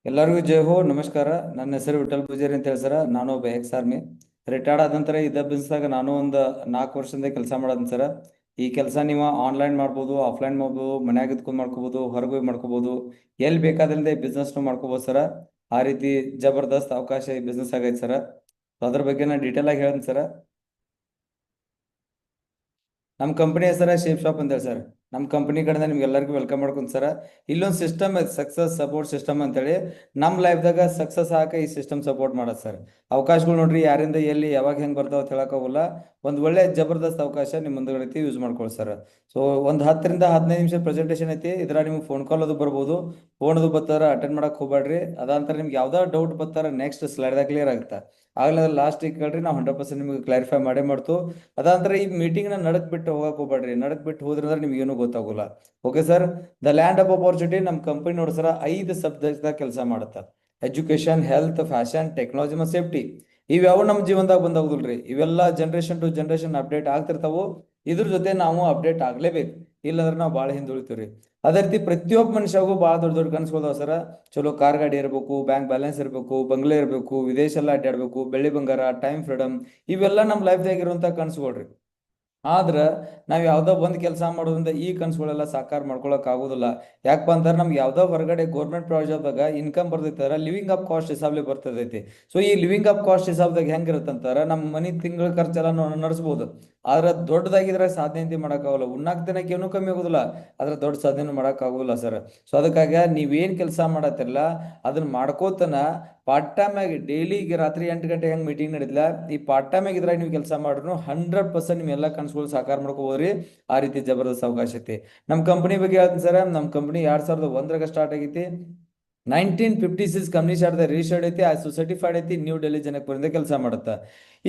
ಎಲ್ಲರಿಗೂ ಜೈ ಹೋ ನಮಸ್ಕಾರ. ನನ್ನ ಹೆಸರು ವಿಠಲ್ ಪೂಜಾರಿ ಅಂತ ಹೇಳಿ ಸರ. ನಾನು ಒಬ್ಬ ಎಕ್ಸ್ ಆರ್ಮಿ ರಿಟೈರ್ಡ್ ಆದ ನಂತರ ಇದ್ದ ಬಿಸ್ನೆಸ್ದಾಗ ನಾನು ಒಂದು 4 ವರ್ಷದಿಂದ ಕೆಲಸ ಮಾಡೋದನ್ ಸರ. ಈ ಕೆಲಸ ನೀವು ಆನ್ಲೈನ್ ಮಾಡ್ಬೋದು, ಆಫ್ಲೈನ್ ಮಾಡ್ಬೋದು, ಮನ್ಯಾಗ ಇದ್ಕೊಂಡು ಮಾಡ್ಕೋಬೋದು, ಹೊರಗೆ ಹೋಗಿ ಮಾಡ್ಕೋಬೋದು, ಎಲ್ಲಿ ಬೇಕಾದ್ರಿಂದ ಬಿಸ್ನೆಸ್ನು ಮಾಡ್ಕೋಬೋದು ಸರ. ಆ ರೀತಿ ಜಬರ್ದಸ್ತ್ ಅವಕಾಶ ಈ ಬಿಸ್ನೆಸ್ ಆಗೈತೆ ಸರ. ಅದ್ರ ಬಗ್ಗೆ ನಾನು ಡೀಟೇಲ್ ಆಗಿ ಹೇಳ್ತೀನಿ ಸರ. ನಮ್ಮ ಕಂಪನಿ ಹೆಸರ ಶೇಪ್ ಶಾಪ್ ಅಂತ ಹೇಳಿ ಸರ್. ನಮ್ಮ ಕಂಪನಿ ಕಡೆಯಿಂದ ನಿಮ್ಗೆ ಎಲ್ಲರಿಗೂ ವೆಲ್ಕಮ್ ಮಾಡ್ಕೊಂತ ಸರ್. ಇಲ್ಲೊಂದು ಸಿಸ್ಟಮ್ ಐತೆ, ಸಕ್ಸಸ್ ಸಪೋರ್ಟ್ ಸಿಸ್ಟಮ್ ಅಂತೇಳಿ. ನಮ್ಮ ಲೈಫ್ದಾಗ ಸಕ್ಸಸ್ ಹಾಕ ಈ ಸಿಸ್ಟಮ್ ಸಪೋರ್ಟ್ ಮಾಡೋದು ಸರ್. ಅವಕಾಶಗಳು ನೋಡ್ರಿ, ಯಾರಿಂದ ಎಲ್ಲಿ ಯಾವಾಗ ಹೆಂಗೆ ಬರ್ತಾವ ಅಂತ ಹೇಳಕ್ಕಾಗಲ್ಲ. ಒಂದು ಒಳ್ಳೆ ಜಬರ್ದಸ್ತ್ ಅವಕಾಶ ನಿಮ್ಮ ಮುಂದುಗಡೆ ಯೂಸ್ ಮಾಡ್ಕೊಳ್ಳಿ ಸರ್. ಸೊ ಒಂದು 10 ರಿಂದ 15 ನಿಮಿಷ ಪ್ರೆಸೆಂಟೇಷನ್ ಐತಿ. ಇದ್ರ ನಿಮ್ಗೆ ಫೋನ್ ಕಾಲ್ ಅದು ಬರ್ಬೋದು. ಫೋನ್ ಅದು ಬರ್ತಾರ, ಅಟೆಂಡ್ ಮಾಡಕ್ ಹೋಗ್ಬೇಡ್ರಿ. ಅದಂತರ ನಿಮ್ಗೆ ಯಾವ್ದೋ ಡೌಟ್ ಬರ್ತಾರ ನೆಕ್ಸ್ಟ್ ಸ್ಲೈಡ್ದಾಗ ಕ್ಲಿಯರ್ ಆಗುತ್ತೆ. ಆಗ್ಲೇ ಲಾಸ್ಟಿಗೆ ಕೇಳ್ರಿ, ನಾವು 100% ನಿಮ್ಗೆ ಕ್ಲಾರಿಫೈ ಮಾಡೇ ಮಾಡ್ತು. ಅದಂದ್ರೆ ಈ ಮೀಟಿಂಗ್ ನ ನಡಕ್ ಬಿಟ್ಟು ಹೋಗಕ್ ಹೋಗ್ಬೇಡ್ರಿ. ನಡಕ್ ಬಿಟ್ಟು ಹೋದ್ರಂದ್ರೆ ನಿಮ್ಗೆ ಏನೂ ಗೊತ್ತಾಗೋಲ್ಲ. Okay sir. The land of opportunity ನಮ್ಮ ಕಂಪನಿ ನೋಡಿ ಸರ 5 ಸಬ್ಜೆಕ್ಟ್ದಾಗ ಕೆಲಸ ಮಾಡುತ್ತೆ. ಎಜುಕೇಶನ್, ಹೆಲ್ತ್, ಫ್ಯಾಷನ್, ಟೆಕ್ನಾಲಜಿ ಮತ್ತು ಸೇಫ್ಟಿ. ಇವ್ಯಾವು ನಮ್ಮ ಜೀವನದಾಗ ಬಂದಾಗುದಿಲ್ರಿ. ಇವೆಲ್ಲ ಜನರೇಷನ್ ಟು ಜನರೇಷನ್ ಅಪ್ಡೇಟ್ ಆಗ್ತಿರ್ತಾವು. ಇದ್ರ ಜೊತೆ ನಾವು ಅಪ್ಡೇಟ್ ಆಗ್ಲೇಬೇಕು. ಇಲ್ಲಾಂದ್ರೆ ನಾವು ಭಾಳ ಹಿಂದುಳಿತೀವ್ರಿ. ಅದೇ ರೀತಿ ಪ್ರತಿಯೊಬ್ಬ ಮನುಷ್ಯಗೂ ಭಾಳ ದೊಡ್ಡ ದೊಡ್ಡ ಕನಸುಗಳದಾವ ಸರ. ಚಲೋ ಕಾರ್ ಗಾಡಿ ಇರಬೇಕು, ಬ್ಯಾಂಕ್ ಬ್ಯಾಲೆನ್ಸ್ ಇರಬೇಕು, ಬಂಗ್ಲೆ ಇರಬೇಕು, ವಿದೇಶ ಎಲ್ಲ ಅಡ್ಡಾಡ್ಬೇಕು, ಬೆಳ್ಳಿ ಬಂಗಾರ, ಟೈಮ್ ಫ್ರೀಡಮ್, ಇವೆಲ್ಲ ನಮ್ಮ ಲೈಫ್ದಾಗ ಇರುವಂತ ಕನಸುಗಳ್ರಿ. ಆದ್ರ ನಾವ್ ಯಾವ್ದೋ ಒಂದ್ ಕೆಲಸ ಮಾಡೋದ್ರಿಂದ ಈ ಕನ್ಸುಗಳೆಲ್ಲ ಸಾಕಾರ ಮಾಡ್ಕೊಳಕ್ ಆಗುದಿಲ್ಲ. ಯಾಕಪ್ಪ ಅಂತಾರೆ, ನಮ್ಗೆ ಯಾವ್ದೋ ಹೊರಗಡೆ ಗೌರ್ಮೆಂಟ್ ಪ್ರಾಜೆಕ್ಟ್ದಾಗ ಇನ್ಕಮ್ ಬರ್ತೈತಾರ, ಲಿವಿಂಗ್ ಅಪ್ ಕಾಸ್ಟ್ ಹಿಸಾಬ್ಲಿ ಬರ್ತದೈತಿ. ಸೊ ಈ ಲಿವಿಂಗ್ ಅಪ್ ಕಾಸ್ಟ್ ಹಿಸಾಬ್ದಾಗ ಹೆಂಗಿರುತ್ತಂತಾರ, ನಮ್ಮ ಮನಿ ತಿಂಗಳ ಖರ್ಚೆಲ್ಲ ನಡೆಸ್ಬೋದು. ಆದ್ರ ದೊಡ್ಡದಾಗಿದ್ರೆ ಸಾಧನೆ ಮಾಡಕ್ ಆಗಲ್ಲ. ಉಣ್ಣಾಕ್ ತಿನ್ನಕ್ ಏನೂ ಕಮ್ಮಿ ಆಗುದಿಲ್ಲ, ಆದ್ರೆ ದೊಡ್ಡ ಸಾಧನೆ ಮಾಡಕ್ ಆಗುದಿಲ್ಲ ಸರ್. ಸೊ ಅದಕ್ಕಾಗ ನೀವೇನ್ ಕೆಲಸ ಮಾಡತ್ತಿರಲ್ಲ ಅದನ್ನ ಮಾಡ್ಕೋತನ ಪಾರ್ಟ್ ಟೈಮ್ ಆಗಿ ಡೈಲಿಗೆ ರಾತ್ರಿ 8 ಗಂಟೆ ಹೆಂಗ್ ಮೀಟಿಂಗ್ ನಡೀತಿಲ್ಲ, ಈ ಪಾರ್ಟ್ ಟೈಮ್ ಆಗಿದ್ರೆ ನೀವು ಕೆಲಸ ಮಾಡಿದ್ರು 100% ನಿಮ್ ಎಲ್ಲ ಕನಸುಗಳು ಸಾಕಾರ ಮಾಡ್ಕೋಬೋದ್ರಿ. ಆ ರೀತಿ ಜಬರ್ದಸ್ತ್ ಅವಕಾಶ ಐತಿ. ನಮ್ಮ ಕಂಪನಿ ಬಗ್ಗೆ ಹೇಳ್ತೀನಿ ಸರ್. ನಮ್ಮ ಕಂಪನಿ 2001ರಾಗ ಸ್ಟಾರ್ಟ್ ಆಗೈತಿ. 1956 ಕಂಪ್ನಿ ಸ್ಟಾರ್ಟ್ ರಿಜಿಸ್ಟರ್ಡ್ ಐತಿ, ಆ ಸರ್ಟಿಫೈಡ್ ಐತಿ, ನ್ಯೂ ಡೆಲ್ಲಿ ಜನಕಪುರದಿಂದ ಕೆಲಸ ಮಾಡುತ್ತೆ.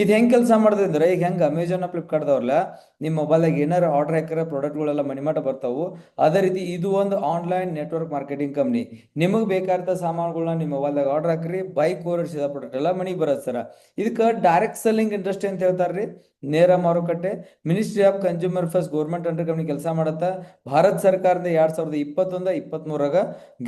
ಇದು ಹೆಂಗ್ ಕೆಲಸ ಮಾಡ್ತದೆ ಅಂದ್ರೆ, ಈಗ ಹೆಂಗ್ ಅಮೆಜಾನ್ ಫ್ಲಿಪ್ಕಾರ್ಟ್ದವ್ರಲ್ಲ ನಿಮ್ಮ ಮೊಬೈಲ್ದಾಗ ಏನಾರ ಆರ್ಡರ್ ಹಾಕಿರೋ ಪ್ರಾಡಕ್ಟ್ಗಳೆಲ್ಲ ಮನಿಮಠ ಬರ್ತಾವು. ಅದೇ ರೀತಿ ಇದು ಒಂದು ಆನ್ಲೈನ್ ನೆಟ್ವರ್ಕ್ ಮಾರ್ಕೆಟಿಂಗ್ ಕಂಪ್ನಿ. ನಿಮಗೆ ಬೇಕಾದ ಸಾಮಾನುಗಳನ್ನ ನಿಮ್ಮ ಮೊಬೈಲ್ದಾಗ ಆರ್ಡರ್ ಹಾಕ್ರಿ, ಬೈಕ್ ಓರಿಸಿದ ಪ್ರಾಡಕ್ಟ್ ಎಲ್ಲ ಮನಿಗೆ ಬರತ್ತೆ ಸರ್. ಇದಕ್ಕೆ ಡೈರೆಕ್ಟ್ ಸೆಲ್ಲಿಂಗ್ ಇಂಡಸ್ಟ್ರಿ ಅಂತ ಹೇಳ್ತಾರ್ರಿ, ನೇರ ಮಾರುಕಟ್ಟೆ. Ministry of consumer affairs government under company ಕೆಲಸ ಮಾಡತ್ತ. ಭಾರತ ಸರ್ಕಾರದ 2021-23ರಾಗ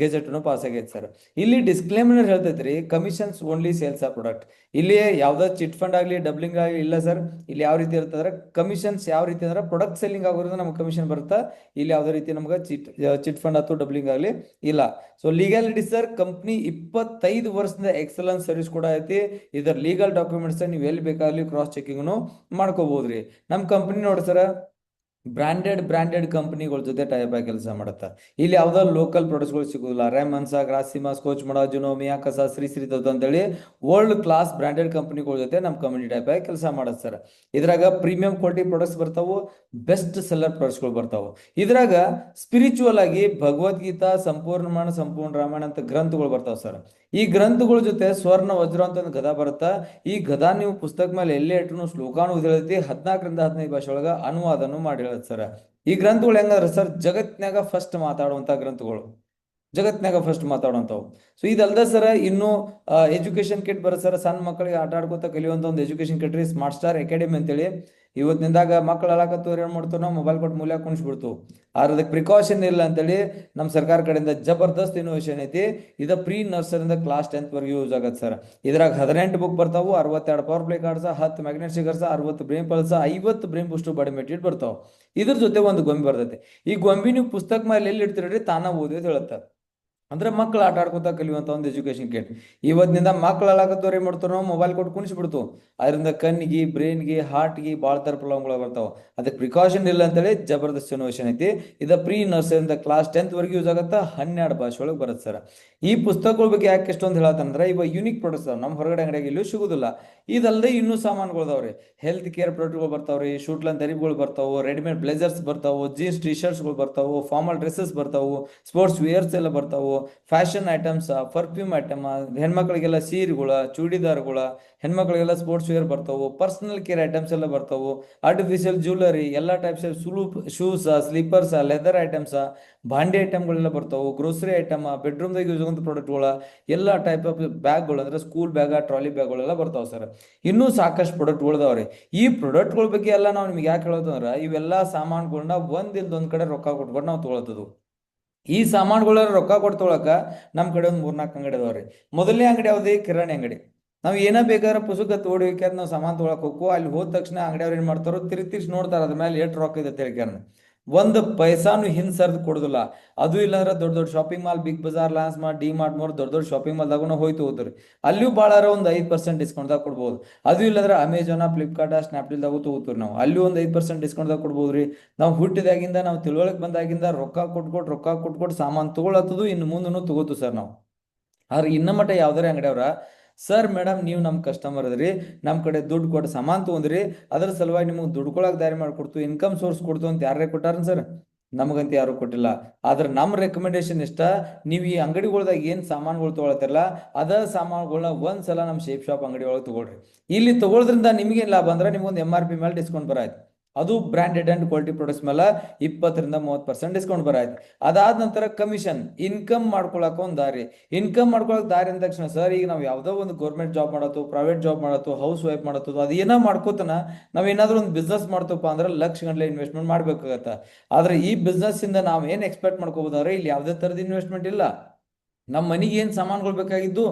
ಗೆಜೆಟ್ನು ಪಾಸ್ ಆಗೈತೆ ಸರ್. ಇಲ್ಲಿ ಡಿಸ್ಕ್ಲೇಮರ್ ಹೇಳ್ತೈತ್ರಿ, commissions only sales of product. ಇಲ್ಲಿ ಯಾವ್ದೋ ಚಿಟ್ ಫಂಡ್ ಆಗಲಿ ಡಬ್ಲಿಂಗ್ ಆಗಲಿ ಇಲ್ಲ ಸರ್. ಇಲ್ಲಿ ಯಾವ ರೀತಿ ಇರ್ತದ್ರೆ ಕಮಿಷನ್ಸ್ ಯಾವ ರೀತಿ ಅಂದ್ರೆ ಪ್ರಾಡಕ್ಟ್ ಸೆಲ್ಲಿಂಗ್ ಆಗೋದ್ರಿಂದ ನಮ್ಗೆ ಕಮಿಷನ್ ಬರುತ್ತಾ. ಇಲ್ಲಿ ಯಾವುದೇ ರೀತಿ ನಮ್ಗೆ ಚಿಟ್ ಫಂಡ್ ಅಥವಾ ಡಬ್ಲಿಂಗ್ ಆಗಲಿ ಇಲ್ಲ. ಸೊ ಲೀಗಾಲಿಟಿ ಸರ್, ಕಂಪ್ನಿ 25 ವರ್ಷದಿಂದ ಎಕ್ಸಲೆನ್ಸ್ ಸರ್ವಿಸ್ ಕೂಡ ಐತಿ. ಇದರ ಲೀಗಲ್ ಡಾಕ್ಯುಮೆಂಟ್ಸ್ ನೀವು ಎಲ್ಲಿ ಬೇಕಾಗಲಿ ಕ್ರಾಸ್ ಚೆಕಿಂಗ್ನು ಮಾಡ್ಕೋಬಹುದ್ರಿ. ನಮ್ಮ ಕಂಪ್ನಿ ನೋಡಿ ಸರ್, ಬ್ರಾಂಡೆಡ್ ಕಂಪನಿಗಳ ಜೊತೆ ಟೈಪ್ ಆಗಿ ಕೆಲಸ ಮಾಡುತ್ತೆ. ಇಲ್ಲಿ ಯಾವ್ದೋ ಲೋಕಲ್ ಪ್ರಾಡಕ್ಟ್ಸ್ಗಳು ಸಿಗೋದಿಲ್ಲ. ರೆಮನ್ಸ, ಗ್ರಾಸಿಮಾ, ಸ್ಕೋಚ್ ಮಡ, ಜುನೋ, ಮಿಯಾಕಸ, ಶ್ರೀ ಶ್ರೀ ದತ್ ಅಂತೇಳಿ ವರ್ಲ್ಡ್ ಕ್ಲಾಸ್ ಬ್ರಾಂಡೆಡ್ ಕಂಪನಿಗಳ ಜೊತೆ ನಮ್ಮ ಕಂಪನಿ ಟೈಪ್ ಆಗಿ ಕೆಲಸ ಮಾಡುತ್ತೆ ಸರ್. ಇದ್ರಾಗ ಪ್ರೀಮಿಯಂ ಕ್ವಾಲಿಟಿ ಪ್ರಾಡಕ್ಟ್ಸ್ ಬರ್ತಾವು, ಬೆಸ್ಟ್ ಸೆಲ್ಲರ್ ಪ್ರಾಡಕ್ಟ್ಸ್ಗಳು ಬರ್ತಾವು. ಇದ್ರಾಗ ಸ್ಪಿರಿಚುವಲ್ ಆಗಿ ಭಗವದ್ಗೀತಾ, ಸಂಪೂರ್ಣ ರಾಮಾಯಣ ಅಂತ ಗ್ರಂಥಗಳು ಬರ್ತಾವ ಸರ್. ಈ ಗ್ರಂಥಗಳ ಜೊತೆ ಸ್ವರ್ಣ ವಜ್ರ ಅಂತ ಒಂದು ಗದಾ ಬರುತ್ತಾ. ಈ ಗದಾ ನೀವು ಪುಸ್ತಕ ಮೇಲೆ ಎಲ್ಲೇ ಇಟ್ಟು ಶ್ಲೋಕಾನು ಹೇಳೈತಿ, 14 ರಿಂದ 15 ಭಾಷೆ ಒಳಗ ಅನುವಾದನು ಮಾಡಿ ಹೇಳತ್ ಸರ್. ಈ ಗ್ರಂಥಗಳು ಹೆಂಗಂದ್ರೆ ಸರ್, ಜಗತ್ನಾಗ ಫಸ್ಟ್ ಮಾತಾಡುವಂತ ಗ್ರಂಥಗಳು, ಜಗತ್ನಾಗ ಫಸ್ಟ್ ಮಾತಾಡುವಂಥವು. ಸೊ ಇದಲ್ದ ಸರ್, ಇನ್ನು ಎಜುಕೇಶನ್ ಕಿಟ್ ಬರುತ್ತೆ ಸರ್. ಸಣ್ಣ ಮಕ್ಕಳಿಗೆ ಆಟ ಆಡ್ಕೋತ ಕಲಿಯುವಂತ ಒಂದು ಎಜುಕೇಶನ್ ಕಿಟ್ ರೀ, ಸ್ಮಾರ್ಟ್ ಸ್ಟಾರ್ ಅಕಾಡೆಮಿ ಅಂತೇಳಿ. ಇವತ್ತಿನಿಂದಾಗ ಮಕ್ಕಳು ಅಲಾಕತ್ತವ್ರು ಏನ್ ಮಾಡ್ತಾವ, ನಾವು ಮೊಬೈಲ್ ಕೊಟ್ಟು ಮೂಲ್ಯ ಕುಣಿಸ್ಬಿಡ್ತು. ಆದ್ರೆ ಅದಕ್ಕೆ ಪ್ರಿಕಾಷನ್ ಇಲ್ಲ ಅಂತೇಳಿ ನಮ್ಮ ಸರ್ಕಾರ ಕಡೆಯಿಂದ ಜಬರ್ದಸ್ತ್ ಇನೋವೇಷನ್ ಐತಿ. ಇದು ಪ್ರೀ ನರ್ಸರಿಂದ ಕ್ಲಾಸ್ 10th ವರೆಗೂ ಯೂಸ್ ಆಗತ್ತೆ ಸರ್. ಇದ್ರಾಗ 18 ಬುಕ್ ಬರ್ತಾವು, 62 ಪವರ್ ಪ್ಲೇ ಕಾರ್ಡ್ಸ್, 10 ಮ್ಯಾಗ್ನೆಟ್ ಸಿಗರ್ಸ್, 60 brain pulse, 50 brain booster body material ಬರ್ತಾವ. ಇದ್ರ ಜೊತೆ ಒಂದು ಗೊಂಬೆ ಬರ್ತೈತಿ. ಈ ಗೊಂಬಿ ನೀವು ಪುಸ್ತಕ ಮೇಲೆ ಎಲ್ಲಿ ಇಡ್ತೀರಿ ತಾನ ಓದಿ ಹೇಳುತ್ತೆ. ಅಂದ್ರೆ ಮಕ್ಳು ಆಟ ಆಡ್ಕೊತಾ ಕಲಿಯುವಂತ ಒಂದು ಎಜುಕೇಶನ್ ಕಿಟ್. ಇವತ್ತಿನಿಂದ ಮಕ್ಳು ಅಲಾಗತ್ತವ್ರು ಏನ್ ಮಾಡ್ತಾರ, ನಾವು ಮೊಬೈಲ್ ಕೊಟ್ಟು ಕುಣಿಸ್ಬಿಡ್ತು. ಅದರಿಂದ ಕಣ್ಣಿಗೆ, ಬ್ರೈನ್ಗೆ, ಹಾರ್ಟ್ಗೆ ಭಾಳ ತರ ಪ್ರಾಬ್ಲಮ್ಗಳು ಬರ್ತಾವ. ಅದಕ್ಕೆ ಪ್ರಿಕಾಷನ್ ಇಲ್ಲ ಅಂತೇಳಿ ಜಬರ್ದಸ್ತ್ ಇನೋವೇಷನ್ ಐತಿ. ಇದು ಪ್ರೀ ನರ್ಸರಿಯಿಂದ ಕ್ಲಾಸ್ 10th ವರೆಗೂ ಯೂಸ್ ಆಗತ್ತ. 12 ಭಾಷೆ ಒಳಗೆ ಬರುತ್ತೆ ಸರ್. ಈ ಪುಸ್ತಕಗಳ ಬಗ್ಗೆ ಯಾಕೆ ಎಷ್ಟೊಂದು ಹೇಳತ್ತಂದ್ರೆ, ಇವಾಗ ಯೂನಿಕ್ ಪ್ರಾಡಕ್ಟ್ಸ್ ನಮ್ಮ ಹೊರಗಡೆ ಅಂಗಡಿಯಾಗ ಎಲ್ಲೂ ಸಿಗುದಿಲ್ಲ. ಇದಲ್ಲದೆ ಇನ್ನೂ ಸಾಮಾನುಗಳು ಅದಾವ್ರಿ. ಹೆಲ್ತ್ ಕೇರ್ ಪ್ರಾಡಕ್ಟ್ಗಳು ಬರ್ತಾವ್ರಿ, ಶೂಟ್ಲನ್ ತರಿಗಳು ಬರ್ತಾವು, ರೆಡಿಮೇಡ್ ಬ್ಲೇಸರ್ಸ್ ಬರ್ತಾವು, ಜೀನ್ಸ್ ಟಿ ಶರ್ಟ್ಸ್ಗಳು ಬರ್ತಾವು, ಫಾರ್ಮಲ್ ಡ್ರೆಸ್ಸಸ್ ಬರ್ತಾವು, ಸ್ಪೋರ್ಟ್ಸ್ ವೇರ್ಸ್ ಎಲ್ಲ ಬರ್ತಾವು, ಫ್ಯಾಷನ್ ಐಟಮ್ಸ್, ಪರ್ಫ್ಯೂಮ್ ಐಟಮ್, ಹೆಣ್ಮಕ್ಳಿಗೆಲ್ಲ ಸೀರೆಗಳ, ಚೂಡಿದಾರ್ಗಳ, ಹೆಣ್ಮಕ್ಳಿಗೆಲ್ಲ ಸ್ಪೋರ್ಟ್ಸ್ ವೇರ್ ಬರ್ತಾವು, ಪರ್ಸನಲ್ ಕೇರ್ ಐಟಮ್ಸ್ ಎಲ್ಲ ಬರ್ತಾವು, ಆರ್ಟಿಫಿಷಿಯಲ್ ಜ್ಯುವೆಲರಿ, ಎಲ್ಲ types shoes, slippers, leather items, ಭಾಂಡಿ ಐಟಮ್ಗಳೆಲ್ಲ ಬರ್ತಾವು, ಗ್ರೋಸರಿ ಐಟಮ್, ಬೆಡ್ರೂಮ್ದಾಗ ಯೂಸ್ ಆಗುವಂಥ ಪ್ರಾಡಕ್ಟ್ಗಳ, ಎಲ್ಲ ಟೈಪ್ ಆಫ್ ಬ್ಯಾಗ್ಗಳು ಅಂದ್ರೆ ಸ್ಕೂಲ್ ಬ್ಯಾಗ್, ಟ್ರಾಲಿ ಬ್ಯಾಗ್ಗಳೆಲ್ಲ ಬರ್ತಾವೆ ಸರ್. ಇನ್ನೂ ಸಾಕಷ್ಟು ಪ್ರಾಡಕ್ಟ್ಗಳದಾವ್ರಿ. ಈ ಪ್ರಾಡಕ್ಟ್ಗಳ ಬಗ್ಗೆ ಎಲ್ಲ ನಾವು ನಿಮ್ಗೆ ಯಾಕೆ ಹೇಳೋದಂದ್ರೆ, ಇವೆಲ್ಲ ಸಾಮಾನುಗಳನ್ನ ಒಂದಿಲ್ದ ಒಂದ್ ಕಡೆ ರೊಕ್ಕ ಕೊಟ್ಕೊಂಡು ನಾವು ತೊಗೊಳತ್ತದು. ಈ ಸಾಮಾನುಗಳ ರೊಕ್ಕ ಕೊಟ್ಟು ತೊಗೊಳಕ ನಮ್ಮ ಕಡೆ ಒಂದು 3-4 ಅಂಗಡಿ ಅದಾವ್ರಿ. ಮೊದಲನೇ ಅಂಗಡಿ ಯಾವ್ದು? ಕಿರಾಣಿ ಅಂಗಡಿ. ನಾವು ಏನ ಬೇಕಾದ್ರೆ ಪುಸ್ತಕ ತೋಡಿಕ್ಯಾರ ನಾವು ಸಾಮಾನು ತೊಗೊಳಕ್ ಹೋಗ್ಕೋ, ಅಲ್ಲಿ ಹೋದ ತಕ್ಷಣ ಅಂಗಡಿಯವ್ರು ಏನ್ ಮಾಡ್ತಾರೋ ತಿರ್ಗಿ ನೋಡ್ತಾರ ಅದ್ರ ಮೇಲೆ ಎಷ್ಟು ರೊಕ್ಕ ಇದೆ ತಿಳ್ಕ್ಯಾರ. ಒಂದು ಪೈಸಾನು ಹಿಂದ್ ಸರ್ದ್ ಕೊಡುದಿಲ್ಲ. ಅದು ಇಲ್ಲಾಂದ್ರೆ ದೊಡ್ಡ ದೊಡ್ಡ ಶಾಪಿಂಗ್ ಮಾಲ್, ಬಿಗ್ ಬಜಾರ್, ಲಾನ್ಸ್ ಮಾಲ್, ಡಿ ಮಾರ್ಟ್ ದೊಡ್ಡ ದೊಡ್ಡ ಶಾಪಿಂಗ್ ಮಾಲ್ದಾಗೂ ಹೋಯ್ತು ಹೋದ್ರಿ, ಅಲ್ಲಿಯೂ ಭಾಳಾರ ಒಂದು 5% ಡಿಸ್ಕೌಂಟ್ದಾಗ ಕೊಡ್ಬೋದು. ಅದು ಇಲ್ಲಾಂದ್ರೆ ಅಮೆಜಾನ, ಫ್ಲಿಪ್ಕಾರ್ಟ್, ಸ್ನ್ಯಾಪ್ಡೀಲ್ದಾಗೂ ತಗೋತೀವಿ ನಾವು, ಅಲ್ಲಿ ಒಂದು 5% ಡಿಸ್ಕೌಂಟ್ದಾಗ ಕೊಡ್ಬೋದ್ರಿ. ನಾವು ಹುಟ್ಟಿದಾಗಿಂದ, ನಾವು ತಿಳುವಳಿಕೆ ಬಂದಾಗಿಂದ ರೊಕ್ಕ ಕೊಟ್ಕೊಟ್ಟು ಸಾಮಾನು ತಗೊಳತ್ತದು, ಇನ್ನು ಮುಂದೂ ತಗೋತು ಸರ್ ನಾವು. ಆದ್ರೆ ಇನ್ನ ಮಟ್ಟ ಯಾವ್ದಾರ ಅಂಗಡಿಯವ್ರ, ಸರ್ ಮೇಡಮ್ ನೀವು ನಮ್ಮ ಕಸ್ಟಮರ್ ಅದ್ರಿ, ನಮ್ಮ ಕಡೆ ದುಡ್ಡು ಕೊಟ್ಟು ಸಾಮಾನು ತೊಗೊಂಡ್ರಿ, ಅದ್ರ ಸಲುವಾಗಿ ನಿಮಗೆ ದುಡ್ಕೊಳಕ್ ದಾರಿ ಮಾಡ್ಕೊಡ್ತು, ಇನ್ಕಮ್ ಸೋರ್ಸ್ ಕೊಡ್ತು ಅಂತ ಯಾರೇ ಕೊಟ್ಟಾರ ಸರ್? ನಮಗಂತ ಯಾರು ಕೊಟ್ಟಿಲ್ಲ. ಆದ್ರೆ ನಮ್ಮ ರೆಕಮೆಂಡೇಶನ್ ಇಷ್ಟ, ನೀವು ಈ ಅಂಗಡಿಗಳ್ದಾಗ ಏನು ಸಾಮಾನುಗಳು ತೊಗೊಳತ್ತಿರಲ್ಲ, ಅದ ಸಾಮಾನುಗಳನ್ನ ಒಂದ್ಸಲ ನಮ್ಮ ಶೇಪ್ ಶಾಪ್ ಅಂಗಡಿ ಒಳಗೆ ತಗೊಳ್ರಿ. ಇಲ್ಲಿ ತಗೊಳ್ಳೋದ್ರಿಂದ ನಿಮ್ಗೇನು ಲಾಭ ಅಂದ್ರೆ, ನಿಮ್ಗೊಂದು MRP ಮೇಲೆ ಡಿಸ್ಕೌಂಟ್ ಬರಾಯ್ತು. ಅದು ಬ್ರಾಂಡೆಡ್ ಅಂಡ್ ಕ್ವಾಲಿಟಿ ಪ್ರಾಡಕ್ಟ್ಸ್ ಮೇಲೆ 20-30% ಡಿಸ್ಕೌಂಟ್ ಬರಾಯ್ತು. ಅದಾದ ನಂತರ ಕಮಿಷನ್, ಇನ್ಕಮ್ ಮಾಡ್ಕೊಳಕ ಒಂದು ದಾರಿ. ಇನ್ಕಮ್ ಮಾಡ್ಕೊಳಕ್ ದಾರಿ ಅಂದ ತಕ್ಷಣ ಸರ್, ಈಗ ನಾವು ಯಾವ್ದೋ ಒಂದು ಗೌರ್ಮೆಂಟ್ ಜಾಬ್ ಮಾಡತ್ತು, ಪ್ರೈವೇಟ್ ಜಾಬ್ ಮಾಡತ್ತು, ಹೌಸ್ ವೈಫ್ ಮಾಡತ್ತು, ಅದು ಏನೋ ಮಾಡ್ಕೋತನ ನಾವ್ ಏನಾದ್ರು ಒಂದು ಬಿಸ್ನೆಸ್ ಮಾಡ್ತಪ್ಪ ಅಂದ್ರೆ ಲಕ್ಷ ಗಂಟ್ಲೆ ಇನ್ವೆಸ್ಟ್ಮೆಂಟ್ ಮಾಡ್ಬೇಕಾಗತ್ತ. ಆದ್ರೆ ಈ ಬಿಸ್ನೆಸ್ ಇಂದ ನಾವ್ ಏನ್ ಎಕ್ಸ್ಪೆಕ್ಟ್ ಮಾಡ್ಕೋಬೋದಂದ್ರೆ, ಇಲ್ಲಿ ಯಾವ್ದೇ ತರದ ಇನ್ವೆಸ್ಟ್ಮೆಂಟ್ ಇಲ್ಲ. ನಮ್ಮ ಮನೆಗೆ ಏನು ಸಾಮಾನುಗಳು ಬೇಕಾಗಿದ್ದು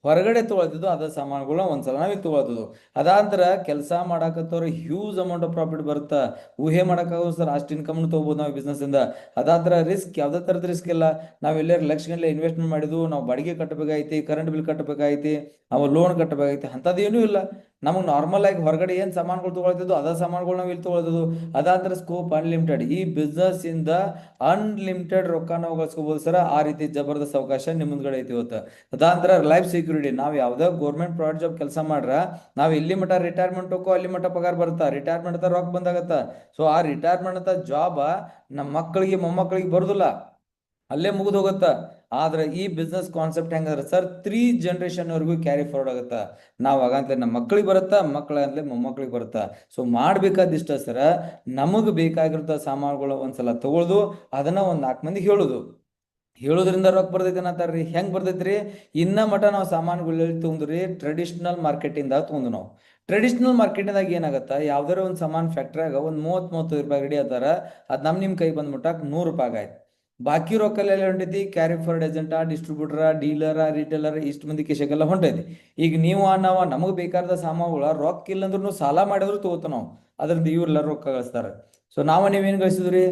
ಹೊರಗಡೆ ತೊಗೊಳ್ತಿದ್ದು, ಅದ ಸಾಮಾನುಗಳನ್ನ ಒಂದ್ಸಲ ನಾವಿಲ್ಲಿ ತೊಗೊಳ್ತದ್ದು. ಅದಾಂತರ ಕೆಲಸ ಮಾಡಾಕತ್ತವ್ರು ಹ್ಯೂಜ್ ಅಮೌಂಟ್ ಆಫ್ ಪ್ರಾಫಿಟ್ ಬರುತ್ತಾ, ಊಹೆ ಮಾಡೋಕ್ಕಾಗೋ ಸರ್, ಅಷ್ಟು ಇನ್ಕಮ್ ತೊಗೋಬೋದು ನಾವು ಬಿಸ್ನೆಸ್ ಇಂದ. ಅದಾಂತರ ರಿಸ್ಕ್, ಯಾವುದೇ ಥರದ ರಿಸ್ಕ್ ಇಲ್ಲ. ನಾವು ಎಲ್ಲರೂ ಲಕ್ಷ ಗಂಟೆ ಇನ್ವೆಸ್ಟ್ಮೆಂಟ್ ಮಾಡಿದ್ವು, ನಾವು ಬಾಡಿಗೆ ಕಟ್ಟಬೇಕಾಗೈತಿ, ಕರೆಂಟ್ ಬಿಲ್ ಕಟ್ಟಬೇಕಾಗೈತಿ, ಅವ ಲೋನ್ ಕಟ್ಟಬೇಕಾಗೈತಿ, ಅಂಥದ್ದೇನೂ ಇಲ್ಲ. ನಮಗೆ ನಾರ್ಮಲ್ ಆಗಿ ಹೊರಗಡೆ ಏನು ಸಾಮಾನುಗಳು ತೊಗೊಳ್ತಿದ್ದು ಅದ ಸಾಮಾನುಗಳು ನಾವು ಇಲ್ಲಿ ತೊಗೊಳ್ತದ್ದು. ಅದಾಂತರ ಸ್ಕೋಪ್ ಅನ್ಲಿಮಿಟೆಡ್. ಈ ಬಿಸ್ನೆಸ್ ಇಂದ ಅನ್ಲಿಮಿಟೆಡ್ ರೊಕ್ಕ ನಾವು ಗಳಿಸ್ಕೋಬಹುದು ಸರ್. ಆ ರೀತಿ ಜಬರ್ದಸ್ತ್ ಅವಕಾಶ ನಿಮ್ಮ ಮುಂದ್ಗಡೆ ಐತಿ ಇವತ್ತು. ಅದಾಂತರ ಲೈಫ್ ಸೆಕ್ಯೂರಿಟಿ. ನಾವು ಯಾವ್ದೋ ಗೌರ್ಮೆಂಟ್ ಪ್ರೈವೇಟ್ ಜಾಬ್ ಕೆಲಸ ಮಾಡ್ರ, ನಾವು ಇಲ್ಲಿ ಮಟ್ಟ ರಿಟೈರ್ಮೆಂಟ್ ಹೋಗೋ ಅಲ್ಲಿ ಮಟ್ಟ ಪಗಾರ ಬರ್ತಾ, ರಿಟೈರ್ಮೆಂಟ್ ರೊಕ್ಕ ಬಂದಾಗತ್ತ. ಸೊ ಆ ರಿಟೈರ್ಮೆಂಟ್ ಅಂತ ಜಾಬ್ ನಮ್ಮ ಮಕ್ಕಳಿಗೆ ಮೊಮ್ಮಕ್ಕಳಿಗೆ ಬರುದಿಲ್ಲ, ಅಲ್ಲೇ ಮುಗಿದು ಹೋಗುತ್ತ. ಆದ್ರೆ ಈ ಬಿಸ್ನೆಸ್ ಕಾನ್ಸೆಪ್ಟ್ ಹೆಂಗಂದ್ರೆ ಸರ್, 3 ಜನರೇಷನ್ ವರೆಗೂ ಕ್ಯಾರಿ ಫಾರ್ವರ್ಡ್ ಆಗುತ್ತಾ. ನಾವು ಹಾಗಂತಲೇ ನಮ್ಮ ಮಕ್ಕಳಿಗೆ ಬರುತ್ತಾ, ಮಕ್ಕಳಂತಲೇ ಮೊಮ್ಮಕ್ಕಳಿಗೆ ಬರುತ್ತಾ. ಸೊ ಮಾಡ್ಬೇಕಾದಿಷ್ಟ ಸರ, ನಮಗೆ ಬೇಕಾಗಿರೋ ಸಾಮಾನುಗಳು ಒಂದ್ಸಲ ತಗೊಳ್ದು, ಅದನ್ನ ಒಂದ್ 4 ಮಂದಿಗೆ ಹೇಳೋದ್ರಿಂದ ರೊಕ್ಕ ಬರ್ತೈತೆ ಅನ್ನತ್ತಾರ್ರಿ. ಹೆಂಗ್ ಬರ್ತೈತ್ರಿ? ಇನ್ನ ಮಠ ನಾವು ಸಾಮಾನುಗಳು ತೊಗೊಂಡ್ರಿ ಟ್ರೆಡಿಷನಲ್ ಮಾರ್ಕೆಟಿಂದ ತೊಗೊಂಡು ನಾವು. ಟ್ರೆಡಿಷನಲ್ ಮಾರ್ಕೆಟಿಂದಾಗ ಏನಾಗತ್ತ, ಯಾವ್ದಾರ ಒಂದು ಸಾಮಾನು ಫ್ಯಾಕ್ಟ್ರಿಯಾಗ ಒಂದು 30-35 ರೂಪಾಯಿ ಗಡಿ ಅದಾರ, ಅದ್ ನಿಮ್ ಕೈ ಬಂದ್ಬಿಟ್ಟಾಕ 100 ರೂಪಾಯಿ ಆಯ್ತು. ಬಾಕಿ ರೊಕ್ಕ ಎಲ್ಲ ಹೊಂಟೈತಿ ಕ್ಯಾರಿ ಫಾರ್ವರ್ಡ್ ಏಜೆಂಟ, ಡಿಸ್ಟ್ರಿಬ್ಯೂಟರ, ಡೀಲರ, ರಿಟೇಲರ್, ಇಷ್ಟು ಮಂದಿ ಕಿಶಕ್ಕೆಲ್ಲ ಹೊಂಟೈತಿ. ಈಗ ನೀವು ನಾವು ನಮಗೆ ಬೇಕಾದ ಸಾಮಾನುಗಳ ರೊಕ್ಕ ಇಲ್ಲಂದ್ರೂ ಸಾಲ ಮಾಡಿದ್ರು ತಗೋತ ನಾವು, ಅದ್ರದ್ದು ಇವ್ರೆಲ್ಲ ರೊಕ್ಕ ಗಳಿಸ್ತಾರ. ಸೊ ನೀವೇನು ಗಳಿಸಿದ್ರಿ?